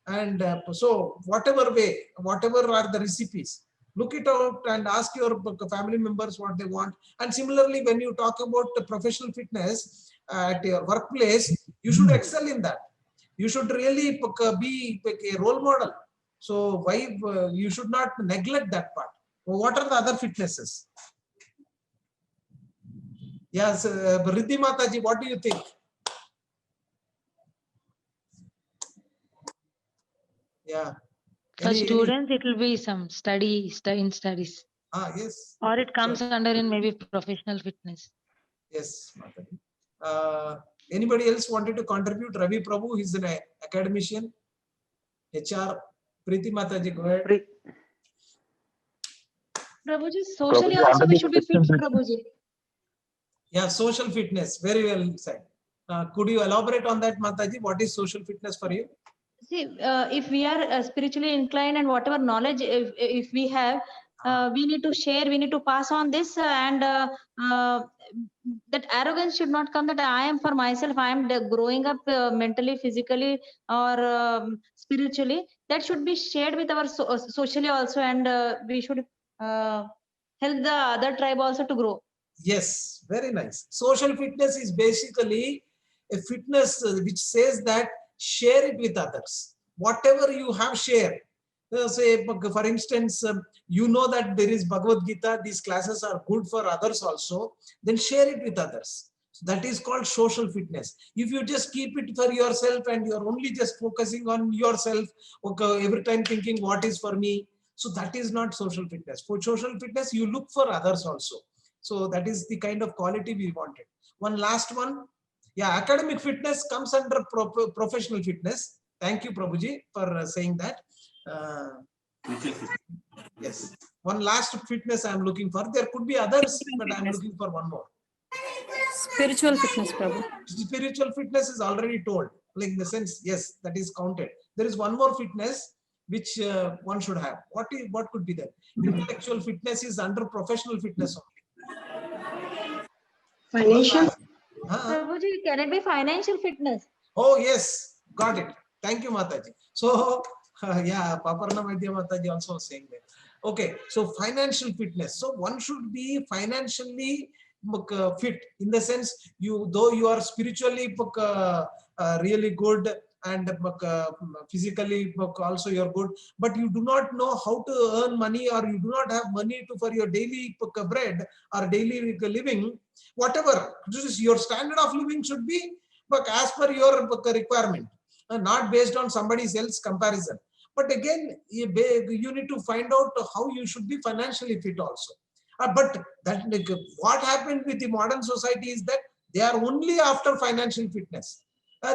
And so whatever way, whatever are the recipes, look it out and ask your family members what they want. And similarly, when you talk about the professional fitness at your workplace, you should excel in that. You should really be a role model. So why you should not neglect that part. What are the other fitnesses? Yes, Riddhi Mataji, what do you think? Yeah. For students, it will be some studies. Yes. Or it comes Sure. under in maybe professional fitness. Yes, Mataji. Anybody else wanted to contribute? Ravi Prabhu, he's an academician. HR, Preeti Mataji, go ahead. Prabhuji, socially also we should be fit, Prabhuji. Yeah, social fitness. Very well said. Could you elaborate on that, Mataji? What is social fitness for you? See, if we are spiritually inclined and whatever knowledge if we have, we need to share, we need to pass on this, and that arrogance should not come that I am for myself, I am growing up mentally, physically, or spiritually. That should be shared with our socially also, and we should help the other tribe also to grow. Yes, very nice. Social fitness is basically a fitness which says that share it with others. Whatever you have, share. Say, for instance, you know that there is Bhagavad Gita, these classes are good for others also, then share it with others. So that is called social fitness. If you just keep it for yourself and you're only just focusing on yourself, okay, every time thinking what is for me, so that is not social fitness. For social fitness, you look for others also. So that is the kind of quality we wanted. One last one. Yeah, academic fitness comes under professional fitness. Thank you, Prabhuji, for saying that. Yes. One last fitness I am looking for. There could be others, but I am looking for one more. Spiritual fitness, Prabhu. Spiritual fitness is already told. Like in the sense, yes, that is counted. There is one more fitness which one should have. What could be that? Intellectual fitness is under professional fitness only. Financial. Prabhuji, can it be financial fitness? Oh yes, got it. Thank you, Mataji. So yeah, Paparna Vaidya Mataji also was saying that. Okay, so financial fitness. So one should be financially fit in the sense though you are spiritually really good and physically also you're good, but you do not know how to earn money, or you do not have money for your daily bread or daily living, whatever. Your standard of living should be as per your requirement, not based on somebody else's comparison. But again, you need to find out how you should be financially fit also. But that what happened with the modern society is that they are only after financial fitness.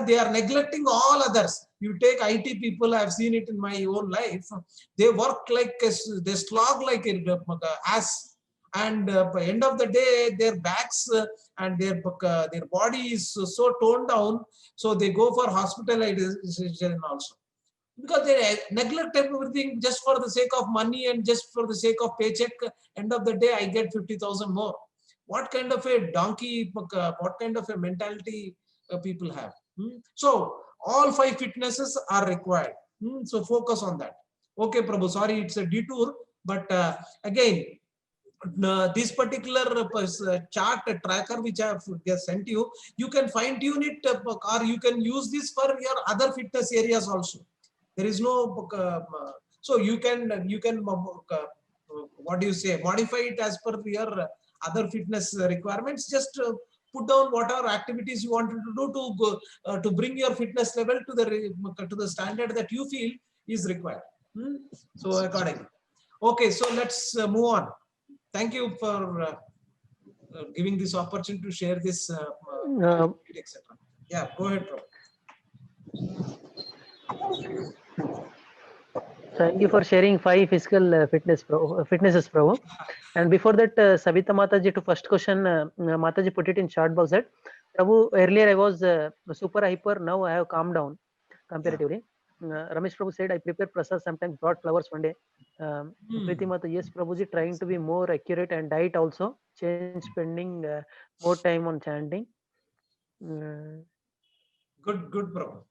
They are neglecting all others. You take IT people, I have seen it in my own life. They work like they slog like an ass, and by the end of the day, their backs and their body is so toned down, so they go for hospitalization also. Because they neglect everything just for the sake of money and just for the sake of paycheck. End of the day, I get 50,000 more. What kind of a donkey, what kind of a mentality people have? So all 5 fitnesses are required. So focus on that. Okay, Prabhu, sorry, it's a detour, but again, this particular chart tracker which I have sent you, you can fine tune it, or you can use this for your other fitness areas also. There is no so you can what do you say, modify it as per your other fitness requirements. Just put down whatever activities you wanted to do to go to bring your fitness level to the standard that you feel is required. So accordingly. Okay, so let's move on. Thank you for giving this opportunity to share this etc. Yeah, go ahead, Prabhu. Thank you for sharing 5 physical fitnesses, Prabhu. And before that, Savita Mataji, to first question, Mataji put it in chat box that Prabhu, earlier I was super hyper, now I have calmed down comparatively. Ramesh Prabhu said, I prepare prasad, sometimes brought flowers one day. Preeti Mata, yes, Prabhuji, trying to be more accurate, and diet also, change spending more time on chanting. Good, Prabhu.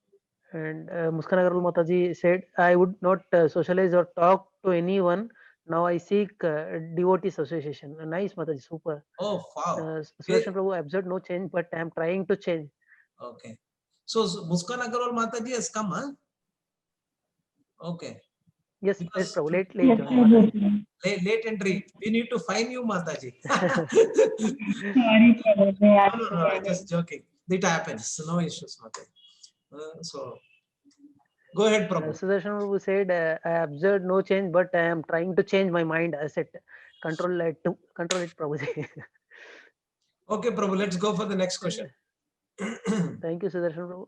And Muskan Agarwal Mataji said, I would not socialize or talk to anyone. Now I seek devotees association. Nice, Mataji, super. Oh, wow. Sudarshan Prabhu, I observed no change, but I am trying to change. Okay. So Muskan Agarwal Mataji has come, huh? Okay. Yes, Because yes, Prabhu. Late join, Mataji. late entry. We need to fine you, Mataji. Sorry, Prabhu. No, just joking. It happens. No issues, Mataji. So, go ahead, Prabhu. Sudarshan Prabhu said, I observed no change, but I am trying to change my mind. I said, control it, Prabhuji. Okay, Prabhu, let's go for the next question. Thank you, Sudarshan Prabhu.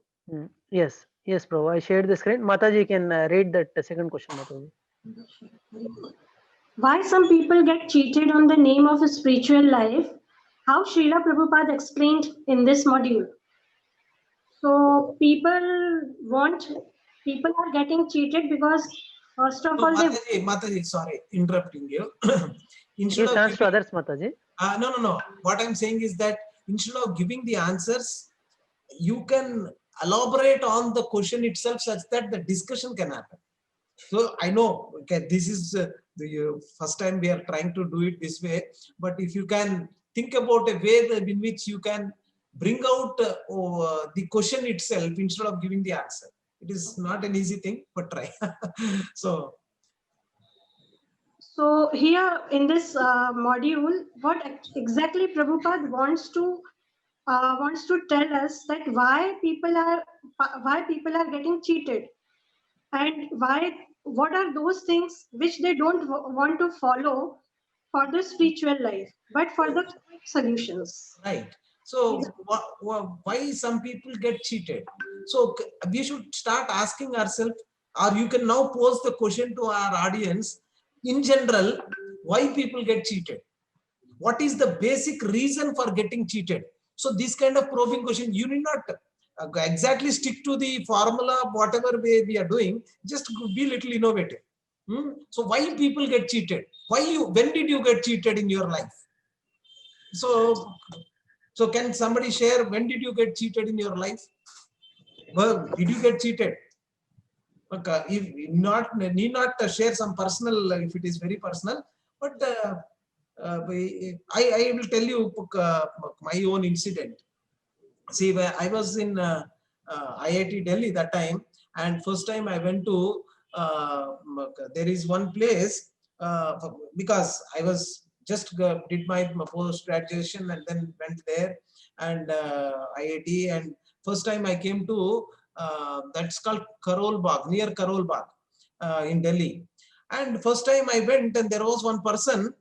Yes, Prabhu. I shared the screen. Mataji can read that second question, Mataji. Why some people get cheated on the name of a spiritual life? How Srila Prabhupada explained in this module. So people are getting cheated because first of So, all, Mataji, sorry, interrupting you. Instead Give of chance to others, Mataji. no. What I'm saying is that instead of giving the answers, you can elaborate on the question itself such that the discussion can happen. So I know, okay, this is the first time we are trying to do it this way, but if you can think about a way in which you can bring out the question itself instead of giving the answer. It is not an easy thing, but try. So here in this module, what exactly Prabhupada wants to tell us that why people are getting cheated, and what are those things which they don't want to follow for the spiritual life, but for the solutions. Right. So why some people get cheated? So we should start asking ourselves, or you can now pose the question to our audience. In general, why people get cheated? What is the basic reason for getting cheated? So this kind of probing question, you need not exactly stick to the formula, whatever way we are doing, just be little innovative. So why people get cheated? When did you get cheated in your life? So can somebody share, when did you get cheated in your life? Well, did you get cheated? Okay, if need not share some personal, if it is very personal, but I will tell you my own incident. See, I was in IIT Delhi that time, and first time I went to there is one place because I was just did my post graduation and then went there and IIT, and first time I came to that's called Karol Bagh, near Karol Bagh in Delhi, and first time I went and there was one person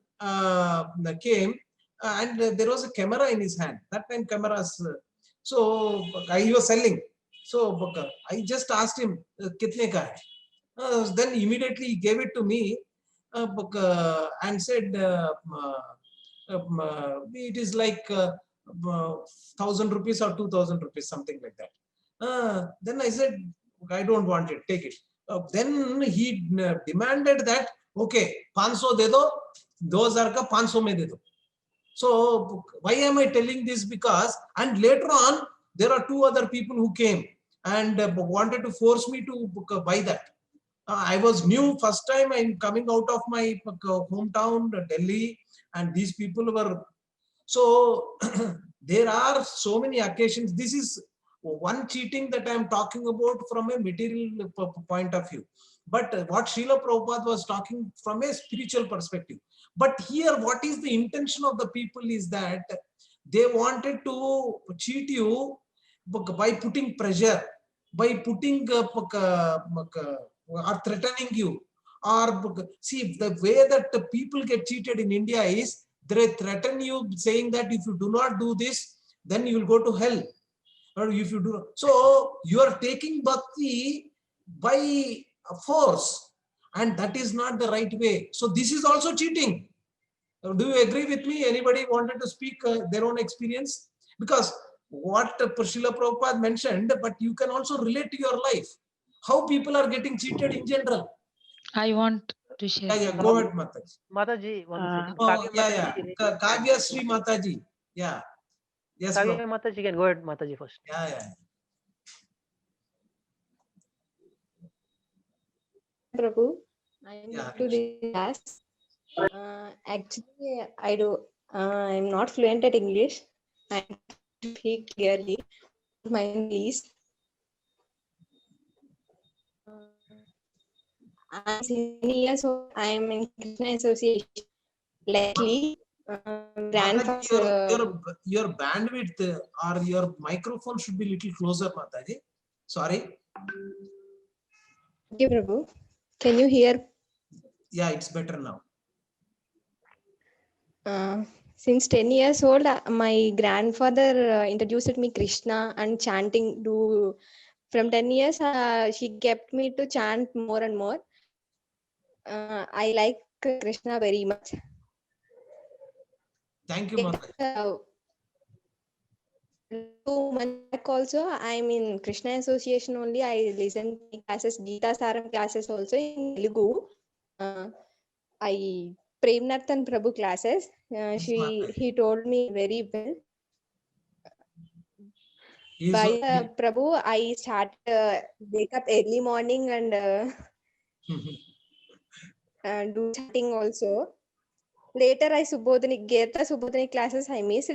came and there was a camera in his hand. That time cameras. So he was selling. So I just asked him, "Kitne ka hai?" Then immediately he gave it to me and said, "It is like 1,000 rupees or 2,000 rupees, something like that." Then I said, "I don't want it. Take it." Then he demanded that, "Okay, 500 de do, 2,000 ka 500 mein de do." So why am I telling this? Because, and later on, there are two other people who came and wanted to force me to buy that. I was new, first time I'm coming out of my hometown, Delhi, and these people were, so there are so many occasions. This is one cheating that I'm talking about from a material point of view. But what Srila Prabhupada was talking from a spiritual perspective. But here, what is the intention of the people is that they wanted to cheat you by putting pressure, by putting or threatening you. Or see, the way that the people get cheated in India is they threaten you saying that if you do not do this, then you will go to hell. Or if you do, so you are taking bhakti by force, and that is not the right way. So this is also cheating. Do you agree with me? Anybody wanted to speak their own experience? Because what Srila Prabhupada mentioned, but you can also relate to your life. How people are getting cheated in general. I want to share. Yeah, go ahead, Mataji. Mataji, one second. Oh, yeah. Kavya Sri Mataji. Yeah. Yes, Kavya Mataji can go ahead, Mataji first. Yeah. Prabhu, I am to the class. Actually, I'm not fluent at English. I speak clearly. Mind, please. I'm 10 years old. I am in Krishna Association. Lately, Mataji, grandfather. your bandwidth or your microphone should be little closer, Mataji. Sorry. Okay, Prabhu. Can you hear? Yeah, it's better now. Since 10 years old, my grandfather introduced me Krishna and chanting. From 10 years, she kept me to chant more and more. I like Krishna very much. Thank you, Mataji. 2 months back also, I'm in Krishna Association only. I listen to classes, Gita Saram classes also in Telugu. I Premnathan Prabhu classes. He told me very well. By Prabhu, I start wake up early morning and do chanting also. Later, I Geta Subodhini classes I missed.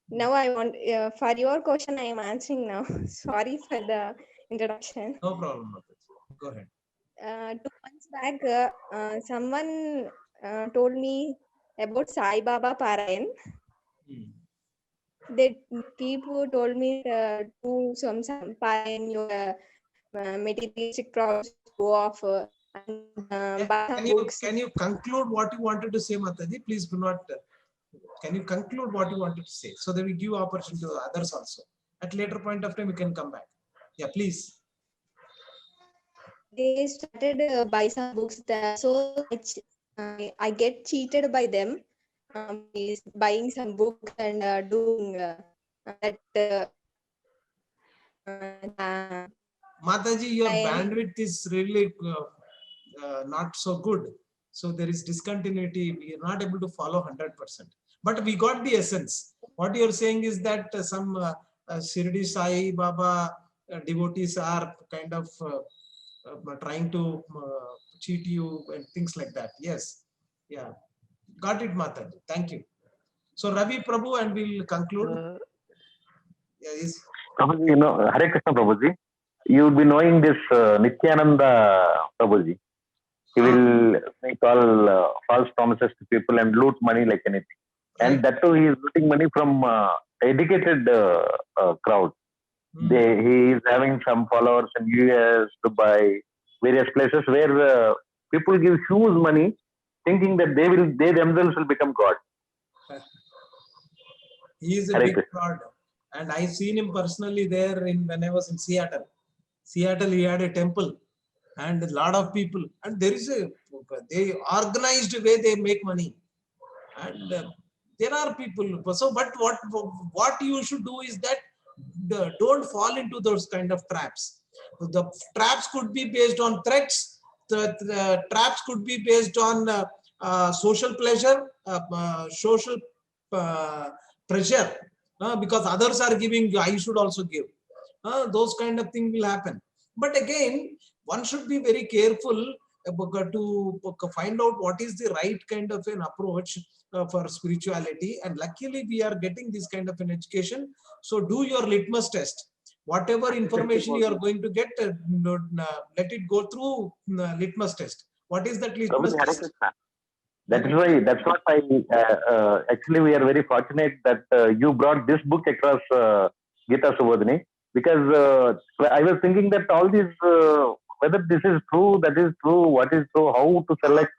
Now I want for your question I am answering now. Sorry for the introduction. No problem, Mataji. Go ahead. 2 months back, someone told me about Sai Baba Parayan. People told me to do some Parayan, your materialistic problems go off. Can you conclude what you wanted to say, Mataji? Please do not. Can you conclude what you wanted to say so that we give opportunity to others also? At later point of time, we can come back. Yeah, please. They started buy some books there, so I get cheated by them. Buying some books and doing that. Mataji, your bandwidth is really not so good. So there is discontinuity. We are not able to follow 100%. But we got the essence. What you are saying is that some Shirdi Sai Baba devotees are kind of trying to cheat you and things like that. Yes. Yeah. Got it, Mataji. Thank you. So Ravi Prabhu, and we'll conclude. Yes. Prabhuji, you know, Hare Krishna Prabhuji, you would be knowing this Nityananda Prabhuji. He will make all false promises to people and loot money like anything. And that too, he is looting money from educated crowd. He is having some followers in US, Dubai, various places where people give huge money, thinking that they themselves will become God. He is a big fraud, and I seen him personally there when I was in Seattle. Seattle, he had a temple, and a lot of people, and they organized way they make money, and there are people. So, but what you should do is that don't fall into those kind of traps. The traps could be based on threats. The traps could be based on social pleasure, social pressure, because others are giving, I should also give. Those kind of things will happen. But again, one should be very careful to find out what is the right kind of an approach for spirituality. And luckily, we are getting this kind of an education. So do your litmus test. Whatever information you are going to get, let it go through litmus test. What is that litmus test? That's what I actually we are very fortunate that you brought this book across Gita Subodhini, because I was thinking that all these whether this is true, that is true, what is true, how to select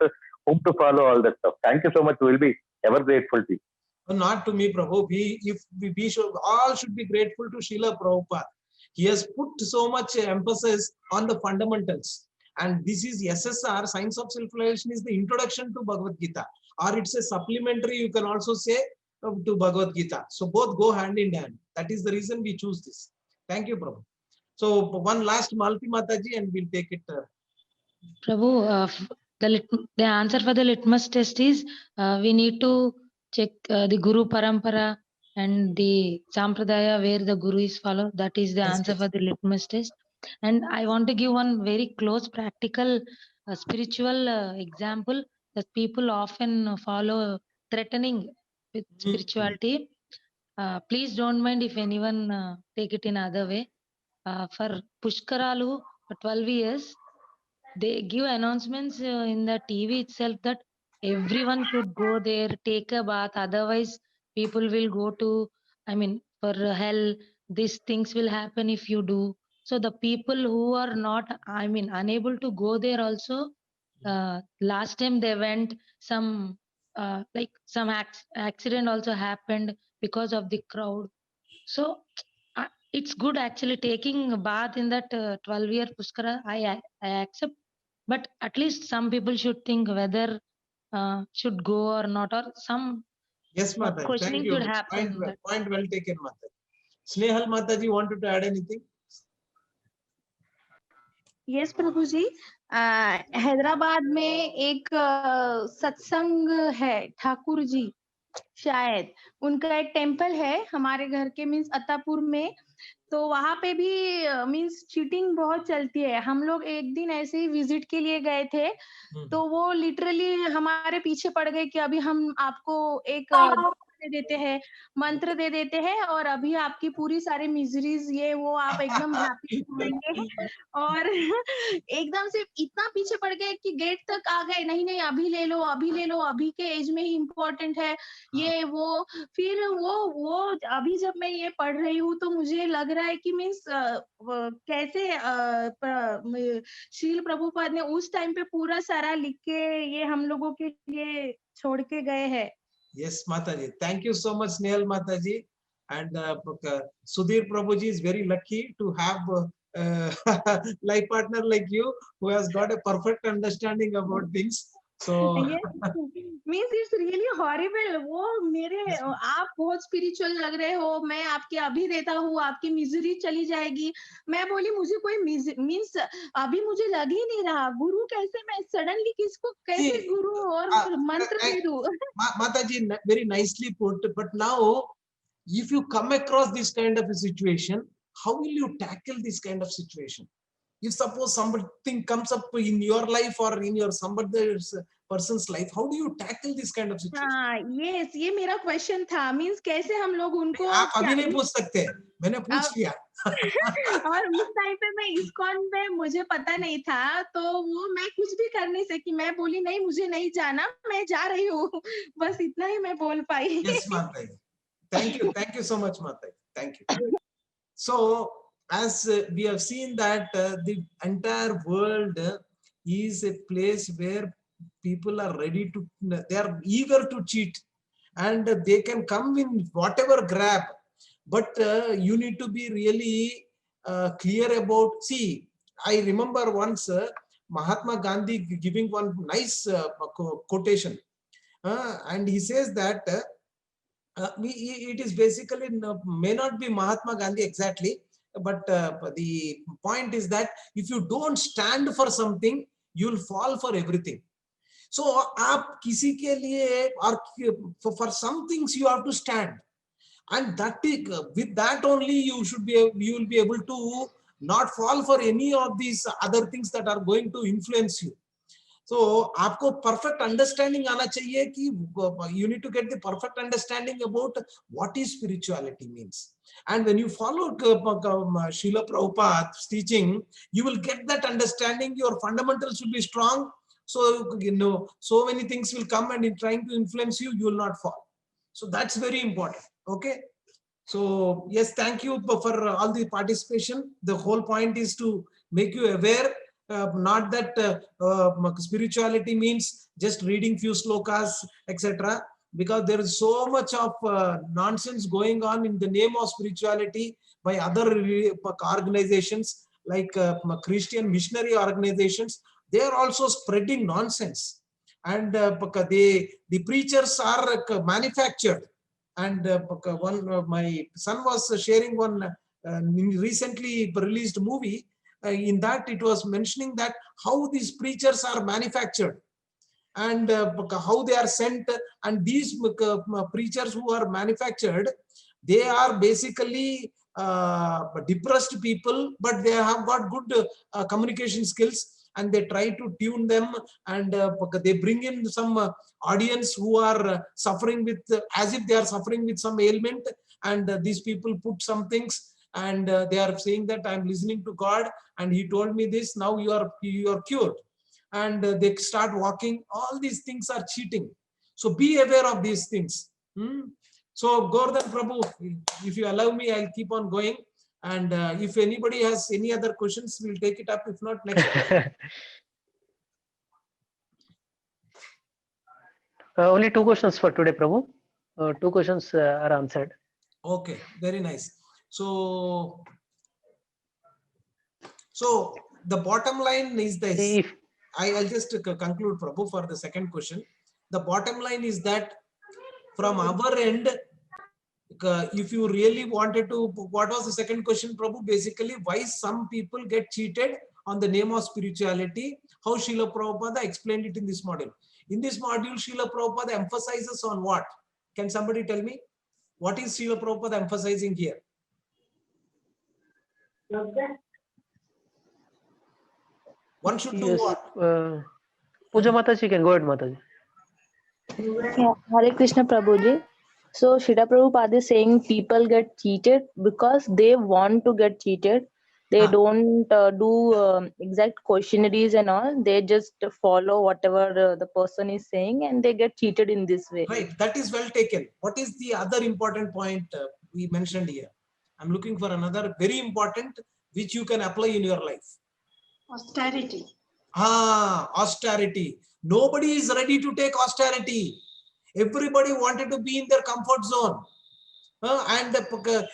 whom to follow, all that stuff. Thank you so much. We'll be ever grateful to you. Not to me, Prabhu. We should all should be grateful to Srila Prabhupada. He has put so much emphasis on the fundamentals. And this is SSR, Science of Self-Realization, is the introduction to Bhagavad Gita. Or it's a supplementary, you can also say, to Bhagavad Gita. So both go hand in hand. That is the reason we choose this. Thank you, Prabhu. So one last Malti Mataji and we'll take it. Prabhu, the answer for the litmus test is we need to check the Guru Parampara and the Sampradaya where the Guru is followed. That is the answer for the litmus test. And I want to give one very close practical spiritual example that people often follow, threatening with spirituality. Please don't mind if anyone take it in other way. For Pushkaralu for 12 years, they give announcements in the TV itself that everyone should go there, take a bath. Otherwise, people will go to, I mean, for hell. These things will happen if you do. So the people who are not, I mean, unable to go there also, last time they went, some like some accident also happened because of the crowd. So it's good actually taking a bath in that 12-year Pushkara. I accept, but at least some people should think whether should go or not, or some Yes, Mataji. Thank questioning you. should happen. Point well taken, Mataji. Snehal Mataji wanted to add anything? Yes Prabhu ji, Hyderabad में एक सत्संग है, ठाकुर जी शायद उनका एक temple है हमारे घर के मीन्स अत्तापुर में, तो वहां पे भी मीन्स चीटिंग बहुत चलती है। हम लोग एक दिन ऐसे ही विजिट के लिए गए थे, तो वो लिटरली हमारे पीछे पड़ गए कि अभी हम आपको एक दे देते हैं, मंत्र दे देते हैं और अभी आपकी पूरी सारी मिजरीज ये वो आप एकदम हैप्पी होंगे। और एकदम से इतना पीछे पड़ गए कि गेट तक आ गए, नहीं नहीं अभी ले लो, अभी ले लो, अभी के एज में ही इम्पोर्टेंट है ये वो। फिर वो अभी जब मैं ये पढ़ रही हूँ तो मुझे लग रहा है कि मीन्स कैसे शील प्रभुपाद ने उस टाइम पे पूरा सारा लिख के ये हम लोगों के लिए छोड़ के गए हैं। Yes, Mataji. Thank you so much, Snehal Mataji. And Sudhir Prabhuji is very lucky to have a life partner like you who has got a perfect understanding about things. So means it's really horrible. वो मेरे आप बहुत spiritual लग रहे हो, मैं आपके अभी देता हूँ, आपकी मिजरी चली जाएगी। मैं बोली मुझे कोई मीन्स अभी मुझे लग ही नहीं रहा, गुरु कैसे मैं सडनली किसको कैसे गुरु और मंत्र दे दूं। Mataji, very nicely put. But now, if you come across this kind of a situation, how will you tackle this kind of situation? If suppose something comes up in your life or in your somebody person's life, how do you tackle this kind of situation? हाँ, ये मेरा question था, means कैसे हम लोग उनको। आप अभी नहीं पूछ सकते, मैंने पूछ लिया। और उस टाइम पे मैं इस्कॉन में मुझे पता नहीं था, तो वो मैं कुछ भी कर नहीं सकी। मैं बोली नहीं मुझे नहीं जाना, मैं जा रही हूँ, बस इतना ही मैं बोल पाई। Yes, Mataji. Thank you so much, Mataji. Thank you. So, as we have seen that the entire world is a place where people are ready to, they are eager to cheat, and they can come in whatever grab, but you need to be really clear about. See, I remember once Mahatma Gandhi giving one nice quotation, and he says that it is basically may not be Mahatma Gandhi exactly, but the point is that if you don't stand for something, you will fall for everything. So आप किसी के लिए और for some things you have to stand, and that with that only you will be able to not fall for any of these other things that are going to influence you. So आपको perfect understanding आना चाहिए कि you need to get the perfect understanding about what is spirituality means. And when you follow Srila Prabhupada's teaching, you will get that understanding. Your fundamentals will be strong. So so many things will come and in trying to influence you, you will not fall. So that's very important. Okay. So yes, thank you for all the participation. The whole point is to make you aware. Not that spirituality means just reading few slokas, etc. Because there is so much of nonsense going on in the name of spirituality by other organizations like Christian missionary organizations. They are also spreading nonsense, and the preachers are manufactured. And my son was sharing one recently released movie. In that it was mentioning that how these preachers are manufactured and how they are sent, and these preachers who are manufactured, they are basically depressed people, but they have got good communication skills, and they try to tune them, and they bring in some audience who are suffering with as if they are suffering with some ailment, and these people put some things, and they are saying that I'm listening to God and he told me this, now you are cured, and they start walking. All these things are cheating. So be aware of these things. So Govardhan Prabhu, if you allow me, I'll keep on going, and if anybody has any other questions, we'll take it up. If not, next question. Only 2 questions for today, Prabhu. 2 questions are answered. Okay, very nice. So the bottom line is this. I'll just conclude, Prabhu, for the second question. The bottom line is that from our end, if you really wanted to, what was the second question, Prabhu? Basically, why some people get cheated on the name of spirituality, how Srila Prabhupada explained it in this module. In this module, Srila Prabhupada emphasizes on what? Can somebody tell me? What is Srila Prabhupada emphasizing here? One should do what? Puja Mataji, can go ahead, Mataji. Yeah, Hare Krishna Prabhuji. So Srila Prabhupada is saying people get cheated because they want to get cheated. They don't do exact questionnaires and all. They just follow whatever the person is saying, and they get cheated in this way. Right, that is well taken. What is the other important point we mentioned here? I'm looking for another very important which you can apply in your life. Austerity. Austerity. Nobody is ready to take austerity. Everybody wanted to be in their comfort zone. And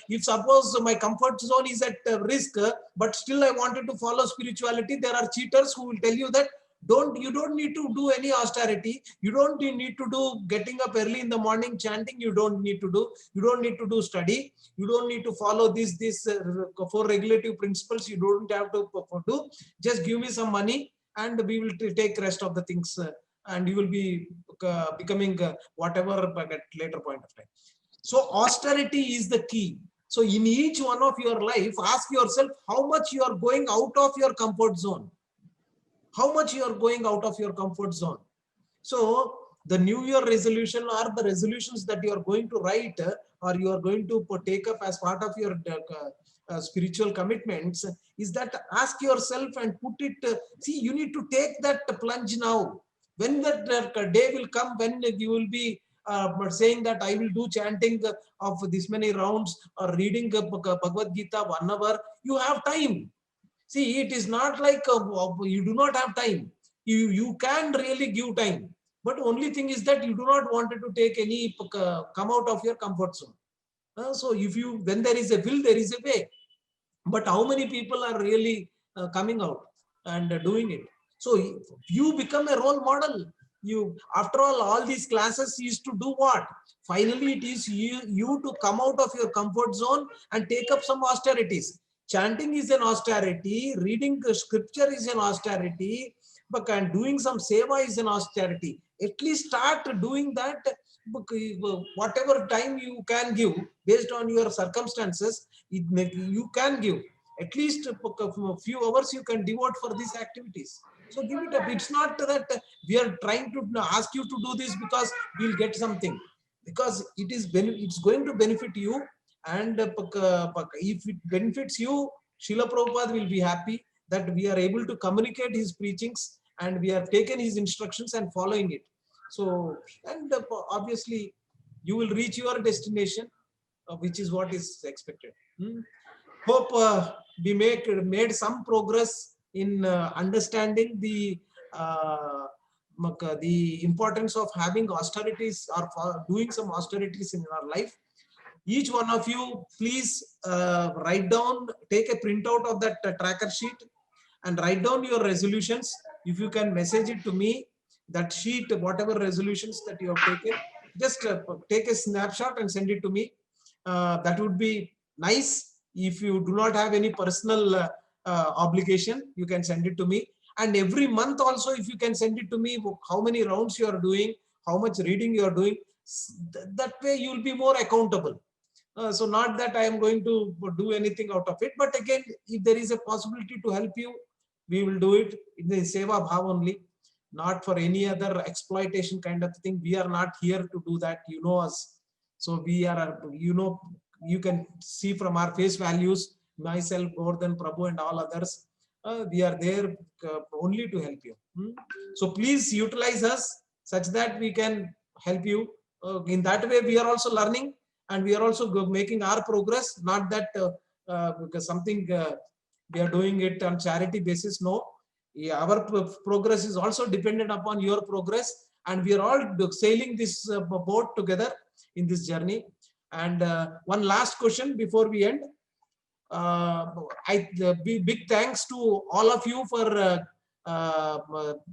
if suppose my comfort zone is at risk, but still I wanted to follow spirituality, there are cheaters who will tell you that you don't need to do any austerity. You don't need to do getting up early in the morning chanting. You don't need to do study. You don't need to follow these 4 regulative principles. You don't have to do. Just give me some money and we will take rest of the things, and you will be becoming whatever at later point of time. So austerity is the key. So in each one of your life, ask yourself how much you are going out of your comfort zone. How much you are going out of your comfort zone. So the New Year resolution or the resolutions that you are going to write or you are going to take up as part of your spiritual commitments is that ask yourself and put it, see, you need to take that plunge now. When that day will come, when you will be saying that I will do chanting of this many rounds or reading Bhagavad Gita 1 hour, you have time. See, it is not like you do not have time. You can really give time. But only thing is that you do not want to take any, come out of your comfort zone. So when there is a will, there is a way. But how many people are really coming out and doing it? So you become a role model. After all these classes used to do what? Finally, it is you to come out of your comfort zone and take up some austerities. Chanting is an austerity, reading scripture is an austerity, and doing some seva is an austerity. At least start doing that. Whatever time you can give based on your circumstances, you can give. At least a few hours you can devote for these activities. So give it up. It's not that we are trying to ask you to do this because we'll get something. Because it's going to benefit you. And if it benefits you, Srila Prabhupada will be happy that we are able to communicate his preachings and we have taken his instructions and following it. So, and obviously you will reach your destination, which is what is expected. Hope we made some progress in understanding the importance of having austerities or doing some austerities in our life. Each one of you, please write down, take a printout of that tracker sheet and write down your resolutions. If you can message it to me, that sheet, whatever resolutions that you have taken, just take a snapshot and send it to me. That would be nice. If you do not have any personal obligation, you can send it to me. And every month also, if you can send it to me, how many rounds you are doing, how much reading you are doing, that way you will be more accountable. So not that I am going to do anything out of it, but again, if there is a possibility to help you, we will do it in the seva bhav only, not for any other exploitation kind of thing. We are not here to do that. You know us. So we are, you can see from our face values, myself, Gordon, Prabhu, and all others, we are there only to help you. So please utilize us such that we can help you. In that way, we are also learning and we are also making our progress. Not that because something we are doing it on charity basis. No, our progress is also dependent upon your progress, and we are all sailing this boat together in this journey. And one last question before we end. Big thanks to all of you for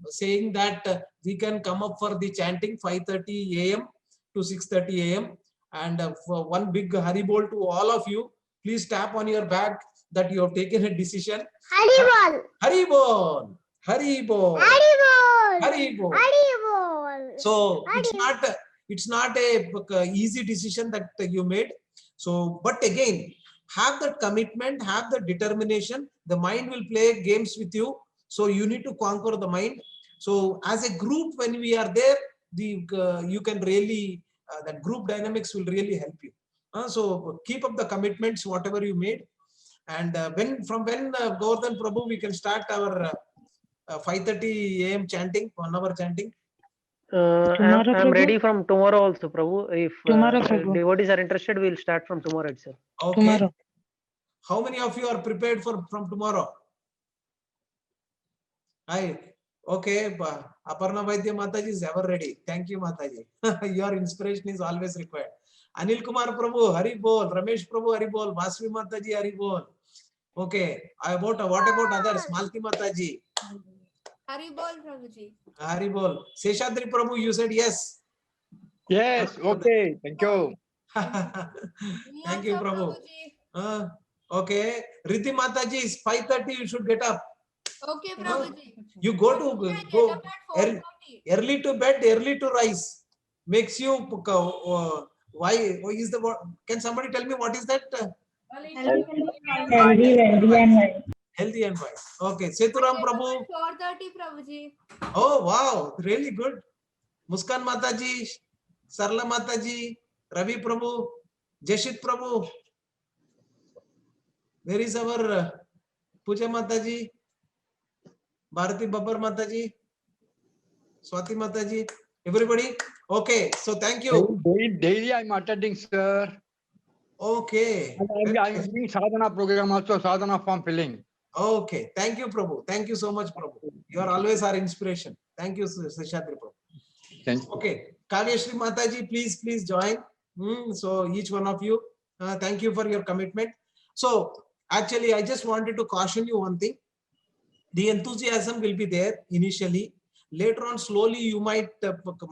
saying that we can come up for the chanting 5:30 a.m. to 6:30 a.m. And for one big haribol to all of you. Please tap on your back that you have taken a decision. Haribol. Haribol. Haribol. Haribol. Haribol. Haribol. So it's not a easy decision that you made. So, but again, have that commitment, have the determination. The mind will play games with you. So you need to conquer the mind. So as a group, when we are there, you can really, that group dynamics will really help you. So keep up the commitments, whatever you made. And from when Govardhan Prabhu, we can start our 5:30 a.m. chanting, 1 hour chanting. I'm ready from tomorrow also, Prabhu. If Tomorrow, Prabhu. devotees are interested, we'll start from tomorrow itself. Okay. Tomorrow. How many of you are prepared from tomorrow? Hi. Okay. Aparna Vaidya Mataji is ever ready. Thank you, Mataji. Your inspiration is always required. Anil Kumar Prabhu, Hari Bol. Ramesh Prabhu, Hari Bol. Vasvi Mataji, Hari Bol. Okay. What about others? Malki Mataji. Hari Bol, Prabhuji. Hari Bol. Seshadri Prabhu, you said yes. Yes, okay. Thank you. Thank you, Prabhu. Okay. Riddhi Mataji is 5:30. You should get up. Okay, Prabhuji. You go early to bed, early to rise. Makes you why is the word? Can somebody tell me what is that? Healthy and wise. Healthy and wise. Okay. Seturam Prabhu. 4:30, Prabhuji. Oh wow, really good. Muskan Mataji, Sarla Mataji, Ravi Prabhu, Jeshit Prabhu. Where is our Puja Mataji? Bharati Babbar Mataji, Swati Mataji, everybody. Okay, so thank you. Daily I'm attending, sir. Okay. And I'm doing sadhana program also, sadhana form filling. Okay, thank you, Prabhu. Thank you so much, Prabhu. You are always our inspiration. Thank you, Seshadri Prabhu. Thank you. Okay, Kavyashri Mataji, please join. So each one of you, thank you for your commitment. So actually, I just wanted to caution you one thing. The enthusiasm will be there initially. Later on, slowly you might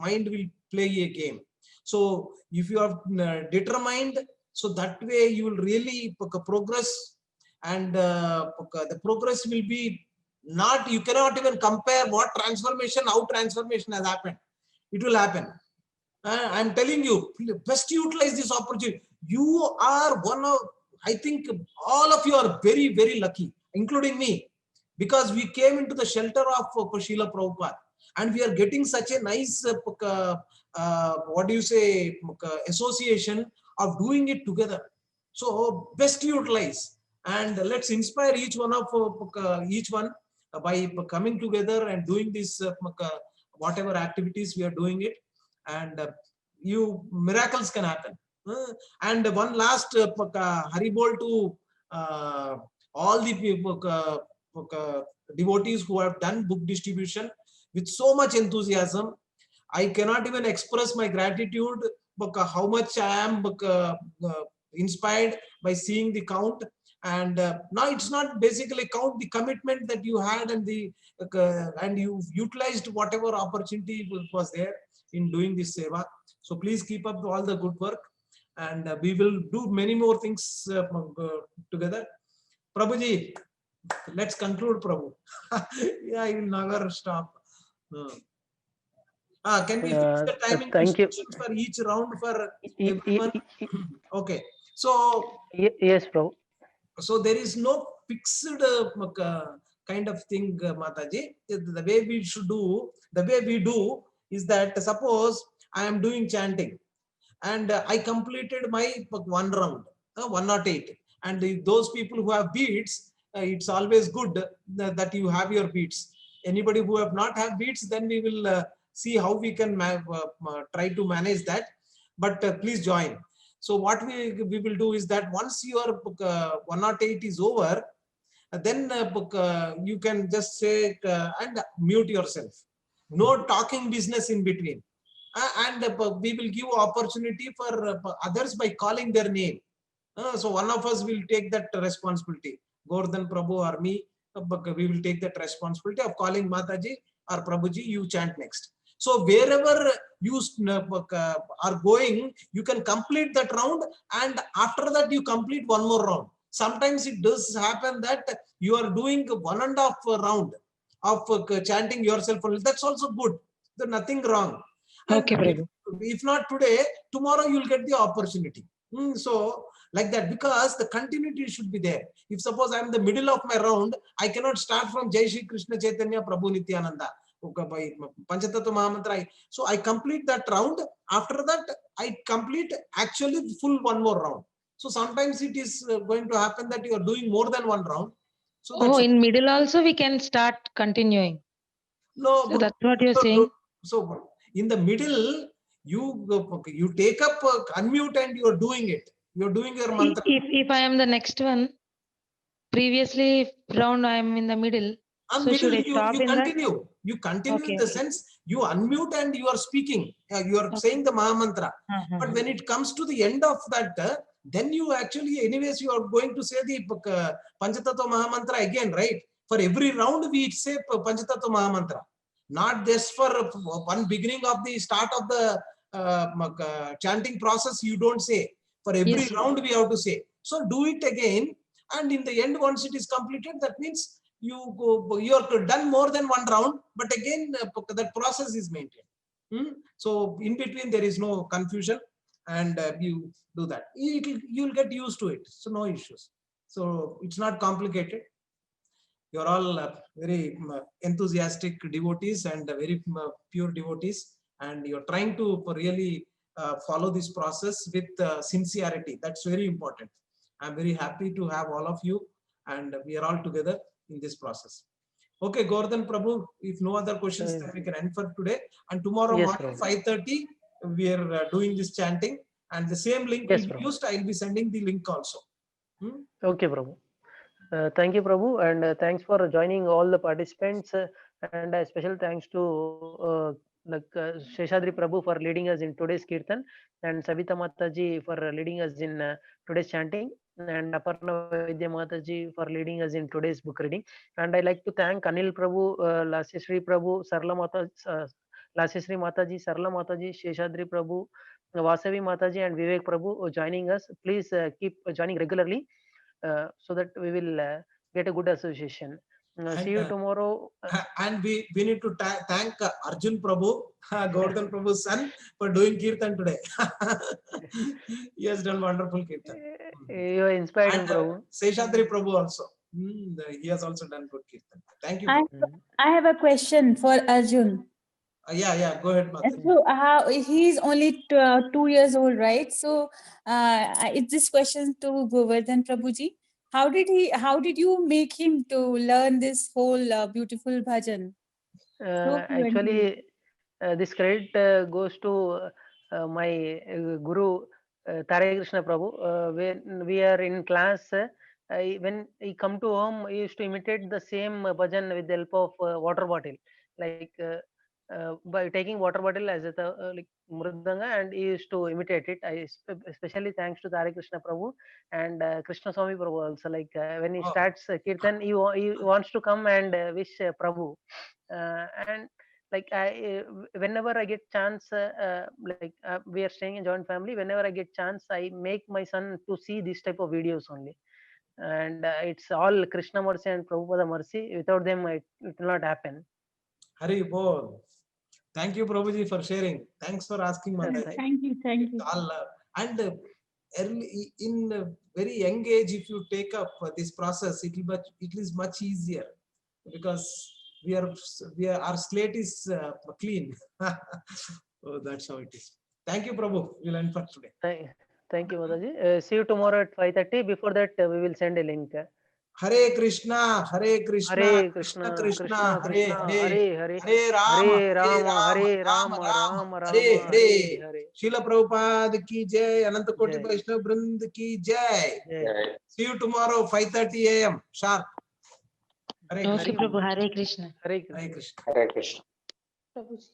mind will play a game. So if you are determined, so that way you will really progress, and the progress will be not. You cannot even compare what transformation, how transformation has happened. It will happen. I'm telling you, best utilize this opportunity. You are one of, I think all of you are very, very lucky, including me, because we came into the shelter of Srila Prabhupada, and we are getting such a nice, association of doing it together. So best utilize, and let's inspire each one by coming together and doing this whatever activities we are doing it, and miracles can happen. And one last haribol to all the people, devotees who have done book distribution with so much enthusiasm. I cannot even express my gratitude, how much I am inspired by seeing the count. And now it's not basically count, the commitment that you had, and and you utilized whatever opportunity was there in doing this seva. So please keep up all the good work, and we will do many more things together. Prabhuji, let's conclude, Prabhu. Yeah, I will never stop. Can we fix the timing thank you for each round for everyone? Okay. So yes, Prabhu. So there is no fixed kind of thing, Mataji. The way we do is that, suppose I am doing chanting and I completed my one round. 108. And those people who have beads, it's always good that you have your beads. Anybody who have not have beads, then we will see how we can try to manage that. But please join. So what we will do is that once your 108 is over, then you can just say and mute yourself. No talking business in between. And we will give opportunity for others by calling their name. So one of us will take that responsibility. Gordhan Prabhu or me, we will take that responsibility of calling Mataji or Prabhuji, you chant next. So wherever you are going, you can complete that round, and after that you complete one more round. Sometimes it does happen that you are doing 1.5 round of chanting yourself. That's also good. There's nothing wrong. Okay, if not today, tomorrow you will get the opportunity. So like that, because the continuity should be there. If suppose I am in the middle of my round, I cannot start from Jai Shri Krishna Chaitanya Prabhu Nityananda, Panchatattva Mahamantra. So I complete that round. After that, I complete actually full one more round. So sometimes it is going to happen that you are doing more than one round. So that's in middle also we can start continuing. No, so that's what you're saying. So in the middle, you take up unmute and you are doing it. You're doing your mantra. If I am the next one, previously round I am in the middle. So Middle, should I stop you in continue. that? You continue Okay, in the sense you unmute and you are speaking. You are saying the Maha Mantra. But when it comes to the end of that, then you actually, anyways, you are going to say the Panchatattva Maha Mantra again, right? For every round, we say Panchatattva Maha Mantra. Not just for one beginning of the start of the chanting process, you don't say. For every round, we have to say. So do it again. And in the end, once it is completed, that means you are done more than one round, but again that process is maintained. So in between there is no confusion, and you do that. You'll get used to it. So no issues. So it's not complicated. You're all very enthusiastic devotees and very pure devotees, and you're trying to really follow this process with sincerity. That's very important. I'm very happy to have all of you, and we are all together in this process. Okay, Gordhan Prabhu, if no other questions, then we can end for today. And tomorrow morning, 5:30, we are doing this chanting, and the same link will be used. I'll be sending the link also. Okay, Prabhu. Thank you, Prabhu, and thanks for joining all the participants. And a special thanks to Sheshadri Prabhu for leading us in today's Kirtan, and Savita Mataji for leading us in today's chanting, and Aparna Vaidya Mataji for leading us in today's book reading. And I like to thank Anil Prabhu, Lasishri Prabhu, Lasishri Mataji, Sarla Mataji, Sheshadri Prabhu, Vasavi Mataji, and Vivek Prabhu joining us. Please keep joining regularly so that we will get a good association. See you tomorrow. And we need to thank Arjun Prabhu, Gordhan Prabhu's son, for doing Kirtan today. He has done wonderful Kirtan. You are inspired him, Prabhu. Seshadri Prabhu also. He has also done good Kirtan. Thank you. I have a question for Arjun. Yeah, go ahead, Mataji. So he's only 2 years old, right? So it's this question to Govardhan Prabhuji. How did you make him to learn this whole beautiful bhajan? Actually, this credit goes to my Guru Tare Krishna Prabhu. When we are in class, when he come to home, he used to imitate the same bhajan with the help of water bottle, like by taking water bottle as a like mridanga, and he used to imitate it. I especially thanks to Tare Krishna Prabhu and Krishna Swami Prabhu also. Like when he starts Kirtan, he wants to come and wish Prabhu, and like whenever I get chance, we are staying in joint family. Whenever I get chance, I make my son to see this type of videos only, and it's all Krishna mercy and Prabhupada mercy. Without them, it will not happen. Hari Bol. Thank you, Prabhuji, for sharing. Thanks for asking, Mataji. Thank you. And early, in a very young age, if you take up this process, it is much easier, because our slate is clean. So that's how it is. Thank you, Prabhu. We'll end for today. Thank you, Mataji. See you tomorrow at 5:30. Before that, we will send a link. Hare Krishna, Hare Krishna, Hare Krishna Krishna, Krishna, Krishna Hare Krishna, Hare, Hare Hare, Hare Rama, Hare Rama, Hare Rama Rama, Rama, Rama Hare Rama, Hare. Hare Hare. Srila Prabhupada ki jai, Ananta Koti Jai. Vaishnava Vrind ki jai. Jai. See you tomorrow 5:30 a.m. sharp. Hare Okay, Krishna. Prabhu. Hare Krishna. Hare Hare Krishna. Krishna. Hare Krishna. Prabhuji.